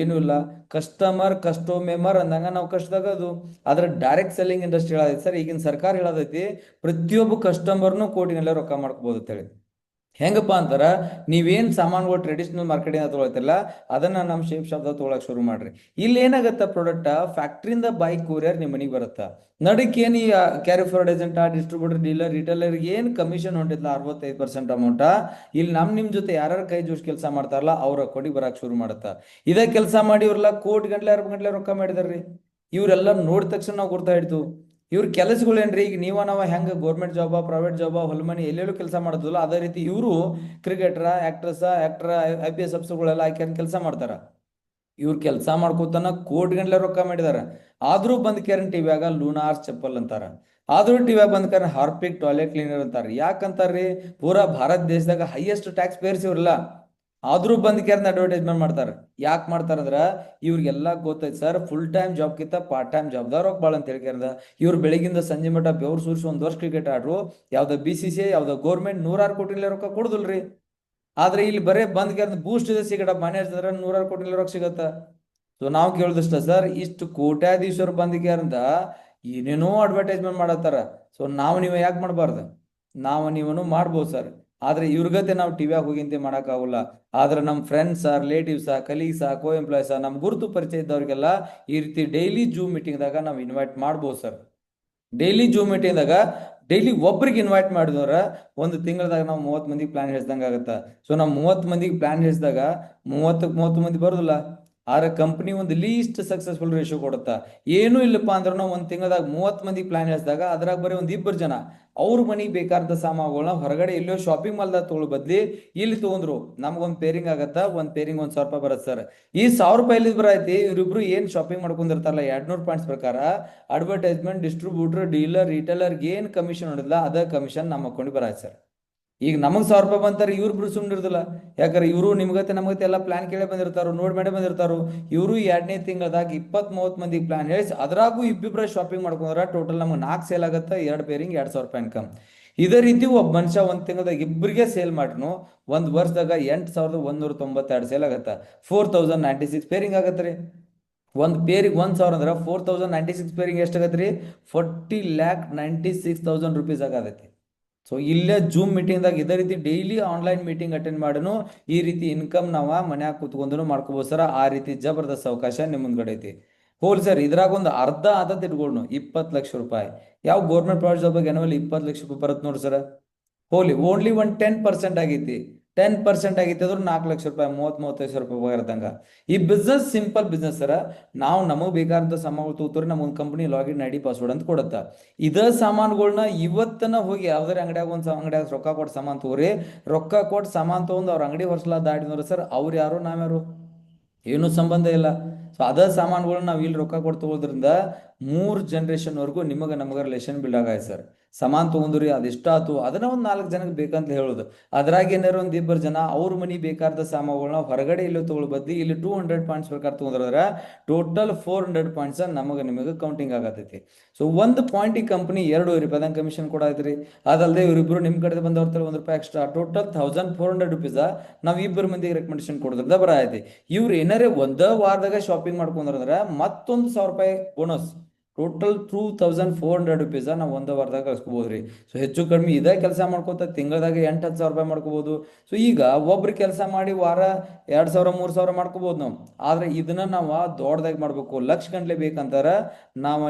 ಏನೂ ಇಲ್ಲ. ಕಸ್ಟಮರ್ ಅಂದಂಗ ನಾವು ಕಷ್ಟದಾಗ ಅದು. ಆದ್ರೆ ಡೈರೆಕ್ಟ್ ಸೆಲ್ಲಿಂಗ್ ಇಂಡಸ್ಟ್ರಿ ಹೇಳದೈತಿ ಸರ್, ಈಗಿನ ಸರ್ಕಾರ ಹೇಳದೈತಿ ಪ್ರತಿಯೊಬ್ಬ ಕಸ್ಟಮರ್ನು ಕೋಟಿನೆಲ್ಲ ರೊಕ್ಕ ಮಾಡ್ಕೋಬಹುದು ಅಂತ ಹೇಳಿ. ಹೆಂಗಪ್ಪ ಅಂತಾರ, ನೀವೇನ್ ಸಾಮಾನುಗಳು ಟ್ರೆಡಿಷನಲ್ ಮಾರ್ಕೆಟಿಂದ ತೊಗೊಳ್ತಿರಲ್ಲ, ಅದನ್ನ ನಮ್ಮ ಶೇಪ್ ಶಾಪ್ದಾಗ ತೊಗೊಳಕ್ ಶುರು ಮಾಡ್ರಿ. ಇಲ್ಲಿ ಏನಾಗತ್ತ, ಪ್ರಾಡಕ್ಟ್ ಫ್ಯಾಕ್ಟ್ರಿಯಿಂದ ಬೈಕ್ ಕೊರಿಯರ್ ನಿಮ್ಮ ಮನೆಗೆ ಬರುತ್ತಾ. ನಡಕ್ ಏನ್ ಈ carry forward agent, distributor, dealer, retailer ಏನ್ ಕಮಿಷನ್ ಹೊಂಟಿದ್ಲ 65% ಅಮೌಂಟ್, ಇಲ್ಲಿ ನಿಮ್ ಜೊತೆ ಯಾರು ಕೈ ಜೋಡಿಸಿ ಕೆಲಸ ಮಾಡ್ತಾರಲ್ಲ ಅವ್ರ ಕೊಡಿ ಬರಕ್ ಶುರು ಮಾಡುತ್ತ. ಇದೇ ಕೆಲಸ ಮಾಡಿ ಇವ್ರೆಲ್ಲ ಕೋಟಿ ಗಂಟ್ಲೆ 2 ಗಂಟ್ಲೆ ರೊಕ್ಕ ಮಾಡಿದಾರ್ರಿ. ಇವ್ರೆಲ್ಲ ನೋಡಿದ ತಕ್ಷಣ ನಾವು ಗುರ್ತಾ ಹಿಡ್ತು, ಇವ್ರ ಕೆಲಸಗಳೇನ್ರಿ? ಈಗ ನಾವ ಹೆಂಗ ಗೌರ್ಮೆಂಟ್ ಜಾಬ, ಪ್ರೈವೇಟ್ ಜಾಬ, ಹೊಲಮನಿ ಎಲ್ಲೆಲ್ಲೂ ಕೆಲಸ ಮಾಡೋದಿಲ್ಲ, ಅದೇ ರೀತಿ ಇವರು ಕ್ರಿಕೆಟರ್, ಆಕ್ಟರ್, IPS ಅಫ್ಸರ್ಗಳೆಲ್ಲ ಆಯ್ಕೆ ಕೆಲಸ ಮಾಡ್ತಾರ. ಇವ್ರು ಕೆಲಸ ಮಾಡ್ಕೋತಾನ ಕೋಟಿ ಗಂಟ್ಲೆ ರೊಕ್ಕ ಮಾಡಿದಾರ. ಆದ್ರೂ ಬಂದ್ ಕೇರನ್ ಟಿವ್ಯಾಗ ಲೂನಾರ್ಸ್ ಚಪ್ಪಲ್ ಅಂತಾರ, ಆದ್ರೂ ಟಿವ್ಯಾಗ ಬಂದ್ ಕೇರನ್ ಹಾರ್ಪಿಕ್ ಟಾಯ್ಲೆಟ್ ಕ್ಲೀನರ್ ಅಂತಾರ. ಯಾಕಂತಾರ್ರಿ? ಪೂರಾ ಭಾರತ ದೇಶದಾಗ ಹೈಯೆಸ್ಟ್ ಟ್ಯಾಕ್ಸ್ ಪೇಯರ್ಸ್ ಇವ್ರಲ್ಲ, ಆದ್ರೂ ಬಂದ್ ಕೇರ್ನ ಅಡ್ವರ್ಟೈಸ್ಮೆಂಟ್ ಮಾಡ್ತಾರೆ. ಯಾಕೆ ಮಾಡ್ತಾರಂದ್ರ ಇವ್ರಿಗೆಲ್ಲ ಗೊತ್ತೈತಿ ಸರ್, ಫುಲ್ ಟೈಮ್ ಜಾಬ್ ಕಿಂತ ಪಾರ್ಟ್ ಟೈಮ್ ಜಾಬ್ದಾಗ ರೊಕ್ಕ ಭಾಳ ಅಂತ ಹೇಳ್ಕ್ಯಾರದ. ಇವ್ರು ಬೆಳಗಿಂದ ಸಂಜೆ ಮಟ್ಟ ಬೆವ್ರು ಸುರಿಸಿ 1 ವರ್ಷ ಕ್ರಿಕೆಟ್ ಆಡ್ರು, ಯಾವ್ದೋ BCCI, ಯಾವ್ದೋ ಗೌರ್ಮೆಂಟ್ 100 ಕೋಟಿ ರೊಕ್ಕ ಕೊಡುದಿಲ್ರಿ. ಆದ್ರೆ ಇಲ್ಲಿ ಬರೇ ಬಂದ್ ಕೇರ್ನ ಬೂಸ್ಟ್ ಇದೆ ಸಿಗಟ ಮ್ಯಾನೇಜರ್ 100 ಕೋಟಿ ರೊಕ್ಕ ಸಿಗತ್ತ. ಸೊ ನಾವು ಕೇಳುದಿಷ್ಟ ಸರ್, ಇಷ್ಟು ಕೋಟ್ಯಾಧೀಶ್ವರ ಬಂದ್ ಕೇರ್ದ ಏನೇನೋ ಅಡ್ವರ್ಟೈಸ್ಮೆಂಟ್ ಮಾಡತ್ತಾರ. ಸೊ ನೀವು ಯಾಕೆ ಮಾಡಬಾರ್ದು? ನೀವನು ಮಾಡ್ಬೋದು ಸರ್. ಆದ್ರೆ ಇವ್ರಗತೆ ನಾವು ಟಿವಿಯಾಗ ಹೋಗಿಂತೆ ಆಗಲ್ಲ. ಆದ್ರೆ ನಮ್ಮ ಫ್ರೆಂಡ್ಸ್, ರಿಲೇಟಿವ್ಸ್, ಕಲೀಗ್ಸ್, ಕೋ ಎಂಪ್ಲಾಯ್ಸ್, ನಮ್ ಗುರುತು ಪರಿಚಯ ಇದ್ದವ್ರಿಗೆಲ್ಲ ಈ ರೀತಿ ಡೈಲಿ ಜೂಮ್ ಮೀಟಿಂಗ್ದಾಗ ನಾವು ಇನ್ವೈಟ್ ಮಾಡ್ಬೋದು ಸರ್. ಡೈಲಿ ಜೂಮ್ ಮೀಟಿಂಗ್ದಾಗ ಡೈಲಿ ಒಬ್ರಿಗೆ ಇನ್ವೈಟ್ ಮಾಡಿದವ್ರ ಒಂದು ತಿಂಗಳದಾಗ ನಾವು 30 ಮಂದಿಗೆ ಪ್ಲಾನ್ ಹೇಳ್ದಂಗ ಆಗತ್ತ. ಸೊ ನಾವು 30 ಮಂದಿಗೆ ಪ್ಲಾನ್ ಹೇಳಿಸಿದಾಗ 30 ಮಂದಿ ಬರೋದಿಲ್ಲ. ಆದ್ರೆ ಕಂಪ್ನಿ ಒಂದು ಲೀಸ್ಟ್ ಸಕ್ಸಸ್ಫುಲ್ ರೇಷಿಯೋ ಕೊಡುತ್ತಾ. ಏನೂ ಇಲ್ಲಪ್ಪ ಅಂದ್ರೂ ಒಂದು ತಿಂಗಳದಾಗ 30 ಮಂದಿಗೆ ಪ್ಲಾನ್ ಹೇಳಿಸಿದಾಗ ಅದ್ರಾಗ ಬರೀ ಒಂದು 2 ಜನ ಅವ್ರ ಮನೆಗೆ ಬೇಕಾದ ಸಾಮಾನುಗಳನ್ನ ಹೊರಗಡೆ ಎಲ್ಲೋ ಶಾಪಿಂಗ್ ಮಾಲ್ದಾಗ ತಗೊಳ್ಳೋ ಬದ್ಲಿ ಇಲ್ಲಿ ತಗೊಂಡ್ರು, ನಮ್ಗೊಂದು ಪೇರಿಂಗ್ ಆಗತ್ತ. ಒಂದ್ ಪೇರಿಂಗ್ 1,000 ರೂಪಾಯಿ ಬರುತ್ತೆ ಸರ್. ಈ 1,000 ರೂಪಾಯಿ ಇಲ್ಲಿ ಬರೈತಿ. ಇವ್ರಿಬ್ರು ಏನ್ ಶಾಪಿಂಗ್ ಮಾಡ್ಕೊಂಡಿರ್ತಾರಲ್ಲ 200 ಪಾಯಿಂಟ್ಸ್ ಪ್ರಕಾರ, ಅಡ್ವರ್ಟೈಸ್ಮೆಂಟ್, ಡಿಸ್ಟ್ರಿಬ್ಯೂಟರ್, ಡೀಲರ್, ರಿಟೇಲರ್ ಏನ್ ಕಮಿಷನ್ ಹೊಡಿಲ್ಲ ಅದ ಕಮಿಷನ್ ನಮ್ಮ ಅಕೌಂಟ್ ಬರತ್ತೆ ಸರ್. ಈಗ ನಮಗೆ 1000 ರೂಪಾಯಿ ಬಂತಾರೆ, ಇವ್ರು ಬಿಡು ಸುಮ್ಮನೆ ಇರೋದಿಲ್ಲ. ಯಾಕಂದ್ರೆ ಇವರು ನಿಮ್ಗತ್ತೆ ನಮಗತ್ತೆ ಎಲ್ಲ ಪ್ಲಾನ್ ಕೇಳೇ ಬಂದಿರ್ತಾರೋ, ನೋಡಿ ಮಾಡೇ ಬಂದಿರ್ತಾರೋ. ಇವರು 2ನೇ ತಿಂಗಳದಾಗ 20-30 ಮಂದಿಗೆ ಪ್ಲಾನ್ ಹೇಳಿ ಅದ್ರಾಗೂ ಇಬ್ಬಿಬ್ರ ಶಾಪಿಂಗ್ ಮಾಡ್ಕೊಂಡ್ರ ಟೋಟಲ್ ನಮ್ಗೆ 4 ಸೇಲ್ ಆಗುತ್ತೆ, 2 ಪೇರಿಂಗ್ 2000 ರೂಪಾಯಿ ಇನ್ಕಮ್. ಇದೇ ರೀತಿ ಒಬ್ಬ ಮನುಷ್ಯ ಒಂದು ತಿಂಗಳದಾಗ ಇಬ್ಬರಿಗೆ ಸೇಲ್ ಮಾಡ್ನು ಒಂದು ವರ್ಷದಾಗ 8192 ಸೇಲ್ ಆಗತ್ತೆ, 4096 ಪೇರಿಂಗ್ ಆಗತ್ತೆ ರೀ. ಒಂದು ಪೇರಿಗೆ 1000 ಅಂದ್ರೆ 4096 ಪೇರಿಂಗ್ ಎಷ್ಟಾಗತ್ತೆ ರೀ? 40,96,000 ಆಗತೈತಿ. ಸೊ ಇಲ್ಲೇ ಜೂಮ್ ಮೀಟಿಂಗ್ದಾಗ ಇದೇ ರೀತಿ ಡೈಲಿ ಆನ್ಲೈನ್ ಮೀಟಿಂಗ್ ಅಟೆಂಡ್ ಮಾಡನು ಈ ರೀತಿ ಇನ್ಕಮ್ ನಾವು ಮನ್ಯಾಗ ಕೂತ್ಕೊಂಡು ಮಾಡ್ಕೋಬೋದು ಸರ್. ಆ ರೀತಿ ಜಬರ್ದಸ್ತ್ ಅವಕಾಶ ನಿಮ್ಮ ಮುಂದ್ಗಡೆ ಐತಿ. ಹೋಲ್ ಸರ್, ಇದ್ರಾಗ ಒಂದು ಅರ್ಧ ಆದತ್ ಇಟ್ಕೊಂಡು 20 ಲಕ್ಷ ರೂಪಾಯಿ ಯಾವ government project job annual 20 lakh ರೂಪಾಯಿ ಬರುತ್ತೆ ನೋಡಿ ಸರ್. ಹೋಲಿ ಓನ್ಲಿ ಒಂದು 10% ಆಗೈತಿ. 10% ಆಗೈತಿ ಅದ್ರ 4 ಲಕ್ಷ ರೂಪಾಯಿ, 30-35 ರೂಪಾಯಿ ಬರ್ತಂಗ. ಈ ಬಿಸ್ನೆಸ್ ಸಿಂಪಲ್ ಬಿಸ್ನೆಸ್ ಸರ. ನಾವು ನಮಗೆ ಬೇಕಾದಂಥ ಸಾಮಾನುಗಳು ತಗೋತಾರೆ, ನಮ್ಮೊಂದು ಕಂಪ್ನಿ ಲಾಗಿನ್ ಐಡಿ ಪಾಸ್ವರ್ಡ್ ಅಂತ ಕೊಡುತ್ತೆ. ಇದೇ ಸಾಮಾನುಗಳನ್ನ ಇವತ್ತನ ಹೋಗಿ ಯಾವ್ದಾರ ಅಂಗಡಿಯಾಗ ಒಂದು ಅಂಗಡಿಯಾಗ ರೊಕ್ಕ ಕೊಟ್ಟು ಸಾಮಾನು ತಗೋರಿ, ರೊಕ್ಕ ಕೊಟ್ಟು ಸಾಮಾನು ತಗೊಂಡು ಅವ್ರ ಅಂಗಡಿ ಹೊರಸ್ಲಾ ದಾಟಿದ್ರು ಸರ್, ಅವ್ರು ಯಾರು ನಾವ್ಯಾರು ಏನು ಸಂಬಂಧ ಇಲ್ಲ. ಸೊ ಅದ ಸಾಮಾನುಗಳನ್ನ ನಾವು ಇಲ್ಲಿ ರೊಕ್ಕ ಕೊಟ್ಟು ತಗೋದ್ರಿಂದ 3 ಜನರೇಷನ್ವರೆಗೂ ನಿಮಗೆ ನಮಗೆ ರಿಲೇಷನ್ ಬಿಲ್ಡ್ ಆಗಾಯ್ತು ಸರ್. ಸಾಮಾನು ತೊಗೊಂಡ್ರಿ ಅದೆಷ್ಟಾತು ಅದನ್ನ ಒಂದು 4 ಜನಕ್ಕೆ ಬೇಕಂತ ಹೇಳೋದು. ಅದ್ರಾಗ ಏನಾರು ಒಂದು 2 ಜನ ಅವ್ರ ಮನಿ ಬೇಕಾದ ಸಾಮಾನುಗಳನ್ನ ಹೊರಗಡೆ ಇಲ್ಲಿ ತಗೊಳ್ ಬದ್ಲಿ ಇಲ್ಲಿ 200 ಪಾಯಿಂಟ್ಸ್ ಬೇಕಾದ್ರೆ ತಗೊಂಡ್ರ ಟೋಟಲ್ 400 ಪಾಯಿಂಟ್ಸ್ ನಮಗೆ ನಿಮಗೆ ಕೌಂಟಿಂಗ್ ಆಗತೈತಿ. ಸೊ ಒಂದು ಪಾಯಿಂಟ್ ಈ ಕಂಪನಿ 2 ರೂಪಾಯಿದಂಗೆ ಕಮಿಷನ್ ಕೊಡಾಯ್ತ್ರಿ. ಅದಲ್ಲದೆ ಇವರಿಬ್ರು ನಿಮ್ಮ ಕಡೆ ಬಂದವ್ರ 1 ರೂಪಾಯಿ ಎಕ್ಸ್ಟ್ರಾ, ಟೋಟಲ್ 1400 ರುಪೀಸ್ ನಾವು ಇಬ್ಬರು ಮಂದಿಗೆ ರೆಕಮೆಂಡೇಶನ್ ಕೊಡೋದ್ರಿಂದ ಬರೈತಿ. ಇವ್ರು ಏನಾರೇ ಒಂದ ವಾರದಾಗ ಶಾಪಿಂಗ್ ಮಾಡ್ಕೊಂಡ್ರಂದ್ರ ಮತ್ತೊಂದು 1000 ರೂಪಾಯಿ ಬೋನಸ್, ಟೋಟಲ್ 2400 ರುಪೀಸ್ ನಾವು ಒಂದು ವಾರದಾಗ ಕಳ್ಸ್ಕೊಬೋದ್ರಿ. ಸೊ ಹೆಚ್ಚು ಕಡಿಮೆ ಇದೇ ಕೆಲಸ ಮಾಡ್ಕೋತ ತಿಂಗಳದಾಗ 8-10 ಸಾವಿರ ರೂಪಾಯಿ ಮಾಡ್ಕೋಬಹುದು. ಸೊ ಈಗ ಒಬ್ರು ಕೆಲಸ ಮಾಡಿ ವಾರ 2000-3000 ಮಾಡ್ಕೋಬಹುದು ನಾವು. ಆದ್ರೆ ಇದನ್ನ ನಾವು ದೊಡ್ಡದಾಗಿ ಮಾಡ್ಬೇಕು, ಲಕ್ಷ ಗಂಟ್ಲೆ ಬೇಕಂತಾರ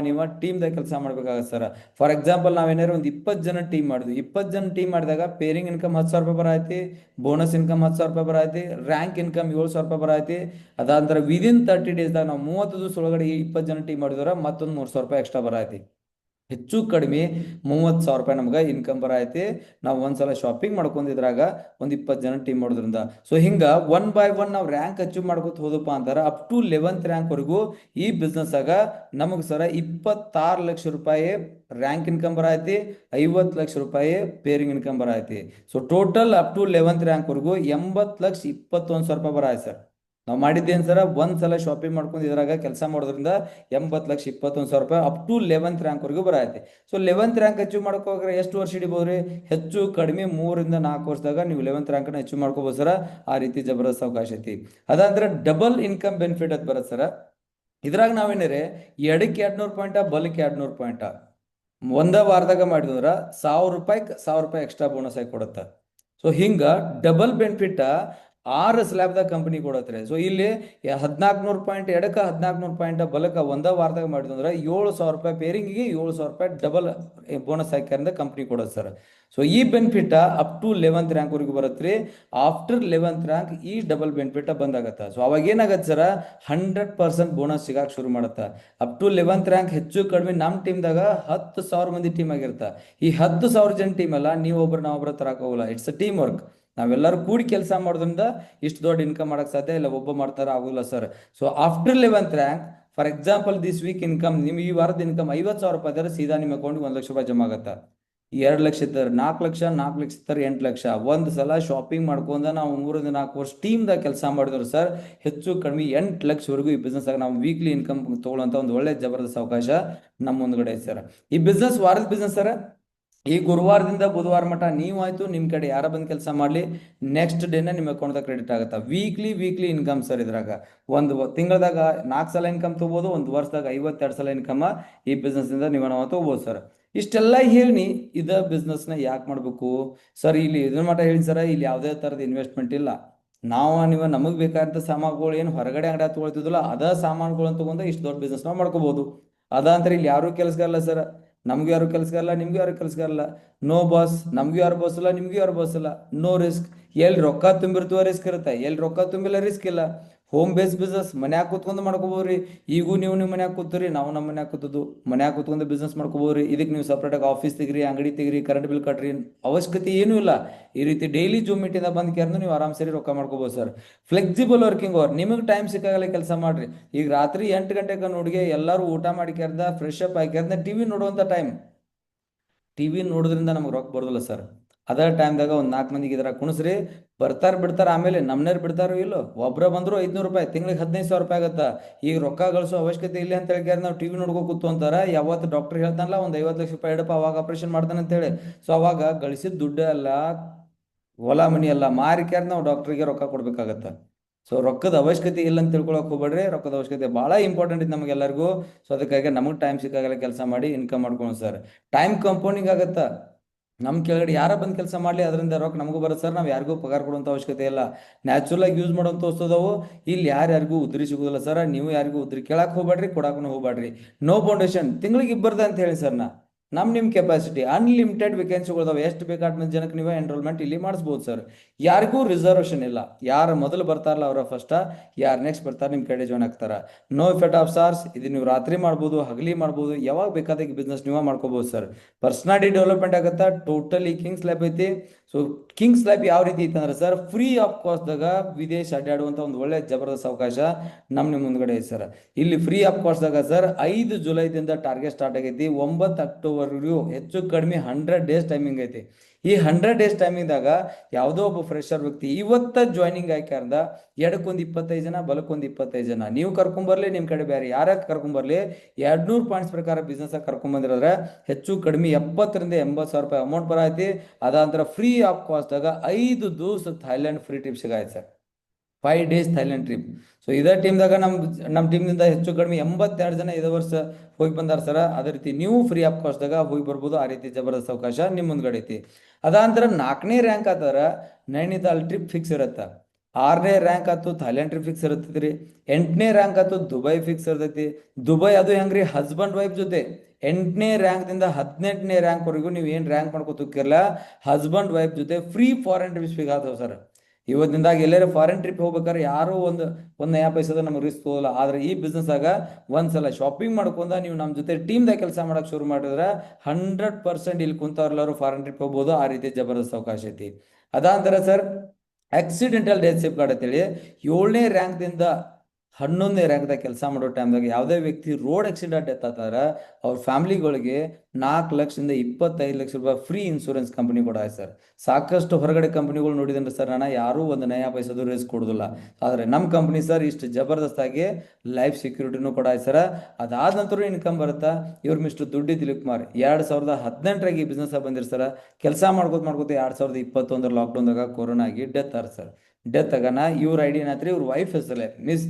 ನೀವು ಟೀಮ್ದಾಗ ಕೆಲಸ ಮಾಡ್ಬೇಕಾಗತ್ತೆ ಸರ್. ಫಾರ್ ಎಕ್ಸಾಂಪಲ್ ನಾವೇನಾರು ಒಂದು 20 ಜನ ಟೀಮ್ ಮಾಡಿದ್ವಿ, 20 ಜನ ಟೀಮ್ ಮಾಡಿದಾಗ ಪೇರಿಂಗ್ ಇನ್ಕಮ್ 10,000 ರೂಪಾಯಿ ಬರೈತಿ, ಬೋನಸ್ ಇನ್ಕಮ್ 10,000 ರೂಪಾಯಿ ಬರೈತಿ, ರ್ಯಾಂಕ್ ಇನ್ಕಮ್ 7,000 ರೂಪಾಯಿ ಬರೈತಿ. ಅದಾಂತರ ವಿದಿನ್ 30 ಡೇಸ್ದಾಗ ನಾವು 30 ದಿವಸ ಒಳಗಡೆ ಈ 20 ಜನ ಟೀಮ್ ಮಾಡಿದ್ರೆ ಮತ್ತೊಂದು 3,000 ರೂಪಾಯಿ ಎಕ್ಸ್ಟ್ರಾ ಬರೈತಿ. ಹೆಚ್ಚು ಕಡಿಮೆ 30,000 ರೂಪಾಯಿ ನಮ್ಗೆ ಇನ್ಕಮ್ ಬರೈತಿ. ನಾವು ಒಂದ್ಸಲ ಶಾಪಿಂಗ್ ಮಾಡ್ಕೊಂಡಿದ್ರಾಗ ಒಂದು 20 ಜನ ಟೀಮ್ ಮಾಡೋದ್ರಿಂದ. ಸೊ ಹಿಂಗ 1 by 1 ನಾವು ರ್ಯಾಂಕ್ ಅಚೀವ್ ಮಾಡ್ಕೊತ ಹೋದಪ್ಪ ಅಂತಾರ ಅಪ್ ಟು 11th ರ್ಯಾಂಕ್ ವರೆಗೂ ಈ ಬಿಸ್ನೆಸ್ ಆಗ ನಮಗ್ ಸರ 26 ಲಕ್ಷ ರೂಪಾಯಿ ರ್ಯಾಂಕ್ ಇನ್ಕಮ್ ಬರೈತಿ, 50 ಲಕ್ಷ ರೂಪಾಯಿ ಪೇರಿಂಗ್ ಇನ್ಕಮ್ ಬರೈತಿ. So total up to 11th rank ವರೆಗೂ 80,21,000 ರೂಪಾಯಿ ಬರೈತಿ ಸರ್. ನಾವು ಮಾಡಿದ್ದೇನು ಸರ, ಒಂದ್ಸಲ ಶಾಪಿಂಗ್ ಮಾಡ್ಕೊಂಡು ಇದ್ರಾಗ ಕೆಲಸ ಮಾಡೋದ್ರಿಂದ 80,21,000 ರೂಪಾಯಿ ಅಪ್ ಟು 11th ರ್ಯಾಂಕ್ ವರೆಗೂ ಬರೈತಿ. ಸೊ 11th ರ್ಯಾಂಕ್ ಅಚೀವ್ ಮಾಡ್ಕೋಕ್ರೆ ಎಷ್ಟು ವರ್ಷ ಹಿಡಿಬೋದ್ರಿ? ಹೆಚ್ಚು ಕಡಿಮೆ 3-4 ವರ್ಷದಾಗ ನೀವು 11th ರ್ಯಾಂಕ್ ಅಚೀವ್ ಮಾಡ್ಕೋಬಹುದು ಸರ. ಆ ರೀತಿ ಜಬರ್ದಸ್ತ್ ಅವಕಾಶ ಐತಿ. ಅದಂದ್ರೆ ಡಬಲ್ ಇನ್ಕಮ್ ಬೆನಿಫಿಟ್ ಅಂತ ಬರುತ್ತೆ ಸರ. ಇದ್ರಾಗ ನಾವೇನರೆ ಎಡಕ್ಕೆ 200 ಪಾಯಿಂಟ, ಬಲಕ್ಕೆ 200 ಪಾಯಿಂಟ ಒಂದ ವಾರದಾಗ ಮಾಡಿದ್ರ 1,000 ರೂಪಾಯಿ ಎಕ್ಸ್ಟ್ರಾ ಬೋನಸ್ ಆಗಿ ಕೊಡುತ್ತೆ. ಸೊ ಹಿಂಗ ಡಬಲ್ ಬೆನಿಫಿಟ್ 6 ಸ್ಲ್ಯಾಬ್ದಾಗ ಕಂಪನಿ ಕೊಡತ್ರಿ. ಸೊ ಇಲ್ಲಿ 1400 ಪಾಯಿಂಟ್ ಎಡಕ, 1400 ಪಾಯಿಂಟ್ ಬಲಕ ಒಂದ ವಾರದಾಗ ಮಾಡಿದ್ರೆ 7,000 ರೂಪಾಯಿ ಪೇರಿಂಗಿಗೆ 7,000 ರೂಪಾಯಿ ಡಬಲ್ ಬೋನಸ್ ಹಾಕಿರಿಂದ ಕಂಪನಿ ಕೊಡೋದು ಸರ್. ಸೊ ಈ benefit up to 11th rank ವರೆಗೂ ಬರುತ್ತೆ. ಆಫ್ಟರ್ 11th ರ್ಯಾಂಕ್ ಈ ಡಬಲ್ ಬೆನಿಫಿಟ್ ಬಂದಾಗತ್ತ. ಸೊ ಅವಾಗ ಏನಾಗತ್ತೆ ಸರ, 100% ಬೋನಸ್ ಸಿಗಾಕ್ ಶುರು ಮಾಡುತ್ತೆ. ಅಪ್ ಟು 11th ರ್ಯಾಂಕ್ ಹೆಚ್ಚು ಕಡಿಮೆ ನಮ್ಮ ಟೀಮ್ದಾಗ 10,000 ಮಂದಿ ಟೀಮ್ ಆಗಿರುತ್ತೆ. ಈ 10,000 ಜನ ಟೀಮ್ ಅಲ್ಲ, ನೀವೊಬ್ರು ನಾವೊಬ್ರು ತರಕ್ ಹೋಗಲ್ಲ. It's a team work. ನಾವೆಲ್ಲರೂ ಕೂಡಿ ಕೆಲಸ ಮಾಡೋದ್ರಿಂದ ಇಷ್ಟು ದೊಡ್ಡ ಇನ್ಕಮ್ ಮಾಡಕ್ ಸಾಧ್ಯ ಇಲ್ಲ, ಒಬ್ಬ ಮಾಡ್ತಾರ ಆಗೋಲ್ಲ sir. So after 11th rank, for example this week income ನಿಮ್ಗೆ ಈ ವಾರದ ಇನ್ಕಮ್ 50,000 ರೂಪಾಯಿ ಇದ್ದಾರೆ, ಸೀದಾ ನಿಮ್ಮ ಅಕೌಂಟ್ಗೆ 1 ಲಕ್ಷ ರೂಪಾಯಿ ಜಮಾ ಆಗತ್ತೆ. 2 ಲಕ್ಷ ಇದ್ದಾರೆ 4 ಲಕ್ಷ, 4 ಲಕ್ಷ ಇದ್ದಾರೆ 8 ಲಕ್ಷ. ಒಂದು ಸಲ ಶಾಪಿಂಗ್ ಮಾಡ್ಕೊಂಡ ನಾವು 3-4 ವರ್ಷ ಟೀಮ್ದಾಗ ಕೆಲಸ ಮಾಡಿದ್ರು ಸರ್, ಹೆಚ್ಚು ಕಡಿಮೆ 8 ಲಕ್ಷವರೆಗೂ ಈ ಬಿಸ್ನೆಸ್ ಆಗ ನಾವು ವೀಕ್ಲಿ ಇನ್ಕಮ್ ತಗೊಳ್ಳೋಂಥ ಒಂದು ಒಳ್ಳೆ ಜಬರ್ದಸ್ತ್ ಅವಕಾಶ ನಮ್ಮ ಮುಂದ್ಗಡೆ ಐತೆ ಸರ್. ಈ ಬಿಸ್ನೆಸ್ ವಾರದ ಬಿಸ್ನೆಸ್ ಸರ್. ಈ ಗುರುವಾರದಿಂದ ಬುಧವಾರ ಮಟ್ಟ ನೀವಾಯ್ತು ನಿಮ್ಮ ಕಡೆ ಯಾರ ಬಂದು ಕೆಲಸ ಮಾಡಲಿ, ನೆಕ್ಸ್ಟ್ ಡೇನ ನಿಮ್ಮ ಅಕೌಂಟ್ದಾಗ ಕ್ರೆಡಿಟ್ ಆಗುತ್ತೆ. Weekly income sir. ಇದ್ರಾಗ ಒಂದು ತಿಂಗಳದಾಗ 4 ಸಲ ಇನ್ಕಮ್ ತಗೋಬೋದು, ಒಂದು ವರ್ಷದಾಗ 52 ಸಲ ಇನ್ಕಮ್ ಈ ಬಿಸ್ನೆಸ್ನಿಂದ ನೀವು ನಾವು ತಗೋಬೋದು ಸರ್. ಇಷ್ಟೆಲ್ಲ ಹೇಳಿ ಇದ ಬಿಸ್ನೆಸ್ನ ಯಾಕೆ ಮಾಡಬೇಕು ಸರ್? ಇಲ್ಲಿ ಇದನ್ನ ಮಟ್ಟ ಹೇಳಿ ಸರ, ಇಲ್ಲಿ ಯಾವುದೇ ಥರದ ಇನ್ವೆಸ್ಟ್ಮೆಂಟ್ ಇಲ್ಲ. ನೀವು ನಮಗೆ ಬೇಕಾದಂಥ ಸಾಮಾನುಗಳು ಏನು ಹೊರಗಡೆ ಅಂಗಡಿ ತೊಗೊಳ್ತಿದ್ದಿಲ್ಲ, ಅದ ಸಾಮಾನುಗಳನ್ನ ತಗೊಂಡು ಇಷ್ಟು ದೊಡ್ಡ ಬಿಸ್ನೆಸ್ ನಾವು ಮಾಡ್ಕೋಬಹುದು. ಅದಂದ್ರೆ ಇಲ್ಲಿ ಯಾರೂ ಕೆಲಸಗಾರಲ್ಲ ಸರ್. ನಮ್ಗೂ ಯಾರು ಕೆಲಸಗಾರಲ್ಲ, ನಿಮ್ಗೂ ಯಾರು ಕೆಲಸಗಾರಲ್ಲ. ನೋ ಬಾಸ್, ನಮ್ಗೂ ಯಾರು ಬಾಸ್ ಇಲ್ಲ, ನಿಮ್ಗೂ ಯಾರು ಬಾಸ್ ಇಲ್ಲ. No risk. ಎಲ್ಲಿ ರೊಕ್ಕ ತುಂಬಿರ್ತವ ರಿಸ್ಕ್ ಇರುತ್ತೆ, ಎಲ್ಲಿ ರೊಕ್ಕ ತುಂಬಿಲ್ಲ ರಿಸ್ಕ್ ಇಲ್ಲ. ಹೋಮ್ ಬೇಸ್ ಬಿಸ್ನೆಸ್ ಮನ್ಯಾಗ ಕೂತ್ಕೊಂಡು ಮಾಡ್ಕೋಬೋದ್ರಿ. ಈಗೂ ನೀವು ಮನ್ಯಾಗ ಕೂತ್ರಿ, ನಾವು ನಮ್ಮ ಮನ್ಯಾಗ ಕೂತದ್ದು ಮನ್ಯಾಗ ಕೂತ್ಕೊಂಡು ಬಿಸ್ನೆಸ್ ಮಾಡ್ಕೋಬೋದ್ರಿ. ಇದಕ್ಕೆ ನೀವು ಸಪ್ರೇಟಾಗಿ ಆಫೀಸ್ ತೆಗ್ರಿ, ಅಂಗಡಿ ತೆಗ್ರಿ, ಕರೆಂಟ್ ಬಿಲ್ ಕಟ್ರಿ, ಅವಶ್ಯಕತೆ ಏನೂ ಇಲ್ಲ. ಈ ರೀತಿ ಡೈಲಿ ಜೂಮ್ ಮೀಟಿಂದ ಬಂದು ಕೇರ್ದು ನೀವು ಆರಾಮ್ ಸರಿ ರೊಕ್ಕ ಮಾಡ್ಕೋಬೋದು ಸರ್. ಫ್ಲೆಕ್ಸಿಬಲ್ ವರ್ಕಿಂಗ್ ಅವರ್, ನಿಮಗೆ ಟೈಮ್ ಸಿಕ್ಕಾಗಲ್ಲ ಕೆಲಸ ಮಾಡ್ರಿ. ಈಗ ರಾತ್ರಿ 8 ಗಂಟೆಗೆ ನೋಡಿಗೆ ಎಲ್ಲರೂ ಊಟ ಮಾಡಿ ಫ್ರೆಶ್ ಅಪ್ ಆಗಿ ಟಿವಿ ನೋಡುವಂಥ ಟೈಮ್. ಟಿವಿ ನೋಡೋದ್ರಿಂದ ನಮ್ಗೆ ರೊಕ್ಕ ಬರೋದಿಲ್ಲ ಸರ್. ಅದರ ಟೈಮ್ದಾಗ ಒಂದು 4 ಮಂದಿಗೆ ಇದರ ಕುಣಿಸ್ರಿ, ಬರ್ತಾರ ಬಿಡ್ತಾರ, ಆಮೇಲೆ ನಮ್ನೇರ್ ಬಿಡ್ತಾರೋ ಇಲ್ಲೋ, ಒಬ್ರ ಬಂದ್ರು 500 ರೂಪಾಯಿ, ತಿಂಗಳಿಗೆ 15,000 ರೂಪಾಯಿ ಆಗತ್ತ. ಈಗ ರೊಕ್ಕ ಗಳಿಸೋ ಅವಶ್ಯಕತೆ ಇಲ್ಲ ಅಂತ ಹೇಳಿ ನಾವು ಟಿವಿ ನೋಡ್ಕೋ ಕೂತು ಅಂತಾರ. ಯಾವತ್ತು ಡಾಕ್ಟರ್ ಹೇಳ್ತಾನಲ್ಲ ಒಂದು 50 ಲಕ್ಷ ರೂಪಾಯಿ ಇಡಪ್ಪ ಅವಾಗ ಆಪರೇಷನ್ ಮಾಡ್ತಾನೆ ಅಂತ ಹೇಳಿ. ಸೊ ಅವಾಗ ಗಳಿಸಿದ ದುಡ್ಡು ಎಲ್ಲ ಹೊಲ ಮನಿ ಎಲ್ಲ ಮಾರಿಕ್ಯಾರ ನಾವು ಡಾಕ್ಟರ್ಗೆ ರೊಕ್ಕ ಕೊಡ್ಬೇಕಾಗತ್ತ. ಸೊ ರೊಕ್ಕದ ಅವಶ್ಯಕತೆ ಇಲ್ಲ ಅಂತ ತಿಳ್ಕೊಳಕ್ ಹೋಗ್ಬೇಡ್ರಿ. ರೊಕ್ಕದ ಅವಶ್ಯಕತೆ ಭಾಳ ಇಂಪಾರ್ಟೆಂಟ್ ಇದೆ ನಮಗೆಲ್ಲರಿಗೂ. ಸೊ ಅದಕ್ಕಾಗಿ ನಮಗೆ ಟೈಮ್ ಸಿಕ್ಕಾಗೆಲ್ಲ ಕೆಲಸ ಮಾಡಿ ಇನ್ಕಮ್ ಮಾಡ್ಕೊಂಡು ಸರ್. ಟೈಮ್ ಕಂಪೌಂಡಿಂಗ್ ಆಗತ್ತಾ. ನಮ್ಮ ಕೆಳಗಡೆ ಯಾರ ಬಂದು ಕೆಲಸ ಮಾಡಲಿ ಅದರಿಂದ ರೊಕ್ಕ ನಮಗೂ ಬರುತ್ತೆ ಸರ್. ನಾವು ಯಾರಿಗೂ ಪಗಾರ ಕೊಡುವಂಥ ಅವಶ್ಯಕತೆ ಇಲ್ಲ. ನ್ಯಾಚುರಲ್ ಆಗಿ ಯೂಸ್ ಮಾಡುವಂಥ ವಸ್ತುದವು. ಇಲ್ಲಿ ಯಾರ್ಯಾರಿಗೂ ಉದ್ರಿ ಸಿಗೋದಿಲ್ಲ ಸರ್. ನೀವು ಯಾರಿಗೂ ಉದ್ರಿ ಕೇಳಕ್ಕೆ ಹೋಗ್ಬೇಡ್ರಿ, ಕೊಡಕ್ಕೂ ಹೋಗ್ಬೇಡ್ರಿ. ನೋ ಫೌಂಡೇಶನ್ ತಿಂಗಳಿಗೆ ಇಬ್ಬರದ ಅಂತ ಹೇಳಿ ಸರ್. ನಿಮ್ಮ ಕೆಪಾಸಿಟಿ ಅನ್ಲಿಮಿಟೆಡ್ ವೇಕೆನ್ಸಿಗಳಿದಾವೆ. ಎಷ್ಟು ಬೇಕಾದ ಜನಕ್ಕೆ ನೀವು ಎನ್ರೋಲ್ಮೆಂಟ್ ಇಲ್ಲಿ ಮಾಡಿಸ್ಬೋದು ಸರ್. ಯಾರಿಗೂ ರಿಸರ್ವೇಷನ್ ಇಲ್ಲ. ಯಾರು ಮೊದಲು ಬರ್ತಾರಲ್ಲ ಅವರ ಫಸ್ಟ್, ಯಾರು ನೆಕ್ಸ್ಟ್ ಬರ್ತಾರೆ ನಿಮ್ಮ ಕಡೆ ಜಾಯ್ನ್ ಆಗ್ತಾರ. No effect of sirs. ಇದು ನೀವು ರಾತ್ರಿ ಮಾಡ್ಬೋದು, ಹಗಲಿ ಮಾಡ್ಬೋದು, ಯಾವಾಗ ಬೇಕಾದಾಗ ಬಿಸ್ನೆಸ್ ನೀವು ಮಾಡ್ಕೋಬೋದು ಸರ್. ಪರ್ಸನಾಲಿಟಿ ಡೆವಲಪ್ಮೆಂಟ್ ಆಗುತ್ತಾ. ಟೋಟಲಿ ಕಿಂಗ್ಸ್ ಲೈಫ್ ಐತಿ. ಸೊ ಕಿಂಗ್ಸ್ ಲೈಫ್ ಯಾವ ರೀತಿ ಐತೆ ಅಂದ್ರೆ ಸರ್, ಫ್ರೀ ಆಫ್ ಕಾಸ್ಟ್ದಾಗ ವಿದೇಶ ಅಡ್ಡಾಡುವಂಥ ಒಂದು ಒಳ್ಳೆ ಜಬರ್ದಸ್ತ್ ಅವಕಾಶ ನಿಮ್ಮ ಮುಂದ್ಗಡೆ ಐತೆ ಸರ್. ಇಲ್ಲಿ ಫ್ರೀ ಆಫ್ ಕಾಸ್ಟ್ದಾಗ ಸರ್ 5 ಜುಲೈದಿಂದ ಟಾರ್ಗೆಟ್ ಸ್ಟಾರ್ಟ್ ಆಗೈತಿ. 9 ಅಕ್ಟೋಬರ್ವರೆಗೂ ಹೆಚ್ಚು ಕಡಿಮೆ 100 ಡೇಸ್ ಟೈಮಿಂಗ್ ಐತಿ. ಈ 100 ಡೇಸ್ ಟೈಮಿಂಗ್ದಾಗ ಯಾವುದೋ ಒಬ್ಬ ಫ್ರೆಶರ್ ವ್ಯಕ್ತಿ ಇವತ್ತ ಜಾಯ್ನಿಂಗ್ ಆಯ್ಕಾರ್ದ ಎಡಕ್ಕೊಂದು 25 ಜನ, ಬಲಕ್ಕೊಂದು 25 ಜನ ನೀವು ಕರ್ಕೊಂಬರ್ಲಿ. ನಿಮ್ಮ ಕಡೆ ಬೇರೆ ಯಾರ್ಯಾರು ಕರ್ಕೊಂಬರ್ಲಿ, 200 ಪಾಯಿಂಟ್ಸ್ ಪ್ರಕಾರ ಬಿಸ್ನೆಸ್ ಕರ್ಕೊಂಬಂದಿರೋದ್ರೆ ಹೆಚ್ಚು ಕಡಿಮೆ 70,000 ರಿಂದ 80,000 ರೂಪಾಯಿ ಅಮೌಂಟ್ ಬರೈತಿ. ಅದಾಂತರ ಫ್ರೀ ಆಫ್ ಕಾಸ್ಟ್ದಾಗ 5 ದಿವಸ ಥೈಲ್ಯಾಂಡ್ ಫ್ರೀ ಟ್ರಿಪ್ ಸಿಗಾಯ್ತು sir. 5 days Thailand trip. So ಇದೇ ಟೀಮ್ದಾಗ ನಮ್ಮ ಟೀಮ್ನಿಂದ ಹೆಚ್ಚು ಕಡಿಮೆ 82 ಜನ ಇದೇ ವರ್ಷ ಹೋಗಿ ಬಂದಾರ ಸರ. ಅದೇ ರೀತಿ ನೀವು ಫ್ರೀ ಆಫ್ ಕಾಸ್ಟ್ದಾಗ ಹೋಗಿ ಬರ್ಬೋದು. ಆ ರೀತಿ ಜಬರ್ದಸ್ತ್ ಅವಕಾಶ ನಿಮ್ಮ ಮುಂದ್ಗಡೆ ಐತಿ. ಅದಾಂತರ 4ನೇ ರ್ಯಾಂಕ್ ಆತಾರ ನೈನಿತಾಲ್ ಟ್ರಿಪ್ ಫಿಕ್ಸ್ ಇರತ್ತ. 6ನೇ ರ್ಯಾಂಕ್ ಆತು ಥೈಲ್ಯಾಂಡ್ ಟ್ರಿಪ್ ಫಿಕ್ಸ್ ಇರತ್ತೈತಿ ರೀ. 8ನೇ ರ್ಯಾಂಕ್ ಆತು ದುಬೈ ಫಿಕ್ಸ್ ಇರ್ತೈತಿ. ದುಬೈ ಅದು ಹೆಂಗ್ರಿ, ಹಸ್ಬೆಂಡ್ ವೈಫ್ ಜೊತೆ. 8ನೇ ರ್ಯಾಂಕ್ದಿಂದ 18ನೇ ರ್ಯಾಂಕ್ ವರೆಗೂ ನೀವು ಏನು ರ್ಯಾಂಕ್ ಮಾಡ್ಕೋತಿರಲ್ಲ, ಹಸ್ಬೆಂಡ್ ವೈಫ್ ಜೊತೆ ಫ್ರೀ ಫಾರಿನ್ ಟ್ರಿಪ್ಸ್ ಸಿಗಾತವ ಸರ್. ಇವತ್ತಿನದಾಗ ಎಲ್ಲರೂ ಫಾರಿನ್ ಟ್ರಿಪ್ ಹೋಗ್ಬೇಕಾದ್ರೆ ಯಾರೋ ಒಂದು ನಯಾ ಪೈಸದ ನಮಗೆ ರಿಸ್ಕ್ ತಗೋಲ್ಲ. ಆದ್ರೆ ಈ ಬಿಸ್ನೆಸ್ ಆಗ ಒಂದ್ಸಲ ಶಾಪಿಂಗ್ ಮಾಡ್ಕೊಂಡ ನೀವು ನಮ್ಮ ಜೊತೆ ಟೀಮ್ದಾಗ ಕೆಲಸ ಮಾಡಕ್ ಶುರು ಮಾಡಿದ್ರೆ 100% ಇಲ್ಲಿ ಕುಂತವ್ರೆಲ್ಲರೂ ಫಾರಿನ್ ಟ್ರಿಪ್ ಹೋಗ್ಬೋದು. ಆ ರೀತಿ ಜಬರ್ದಸ್ತ್ ಅವಕಾಶ ಐತಿ. ಅದಾಂತರ sir accidental death safe card ಅಂತೇಳಿ 7ನೇ ರ್ಯಾಂಕ್ದಿಂದ 11ನೇ ರ್ಯಾಂಕ್ದಾಗ ಕೆಲಸ ಮಾಡೋ ಟೈಮ್ದಾಗ ಯಾವುದೇ ವ್ಯಕ್ತಿ ರೋಡ್ ಆಕ್ಸಿಡೆಂಟ್ ಡೆತ್ ಆತಾರ ಅವ್ರ ಫ್ಯಾಮಿಲಿಗಳಿಗೆ 4 ಲಕ್ಷದಿಂದ 25 ಲಕ್ಷ ರೂಪಾಯಿ ಫ್ರೀ ಇನ್ಶೂರೆನ್ಸ್ ಕಂಪನಿ ಕೂಡ ಆಯ್ತು ಸರ್. ಸಾಕಷ್ಟು ಹೊರಗಡೆ ಕಂಪನಿಗಳು ನೋಡಿದ್ರೆ ಸರ್ ನಾನು ಯಾರೂ ಒಂದು ನಯಾ ಪೈಸದು ರಿಸ್ಕ್ ಕೊಡೋದಿಲ್ಲ. ಆದರೆ ನಮ್ಮ ಕಂಪನಿ ಸರ್ ಇಷ್ಟು ಜಬರ್ದಸ್ತಾಗಿ ಲೈಫ್ ಸೆಕ್ಯೂರಿಟಿನೂ ಕೂಡ ಆಯ್ತು ಸರ್. ಅದಾದ ನಂತರ ಇನ್ಕಮ್ ಬರುತ್ತಾ. ಇವ್ರು ಮಿಸ್ಟರ್ ದುಡ್ಡಿ ದಿಲೀಪ್ ಕುಮಾರ್ 2018ರಾಗ ಈ ಬಿಸ್ನೆಸ್ ಬಂದಿರ್ ಸರ್. ಕೆಲಸ ಮಾಡ್ಕೋತ 2021 ಲಾಕ್ಡೌನ್ದಾಗ ಕೊರೋನಾ ಆಗಿ ಡೆತ್ ಆರ್ ಸರ್. ಡೆತ್ ಆಗನ ಇವ್ರ ಐಡಿ ಏನಾತ್ರಿ, ಇವ್ರ ವೈಫ್ ಹೆಸರಲ್ಲೇ ಮಿಸ್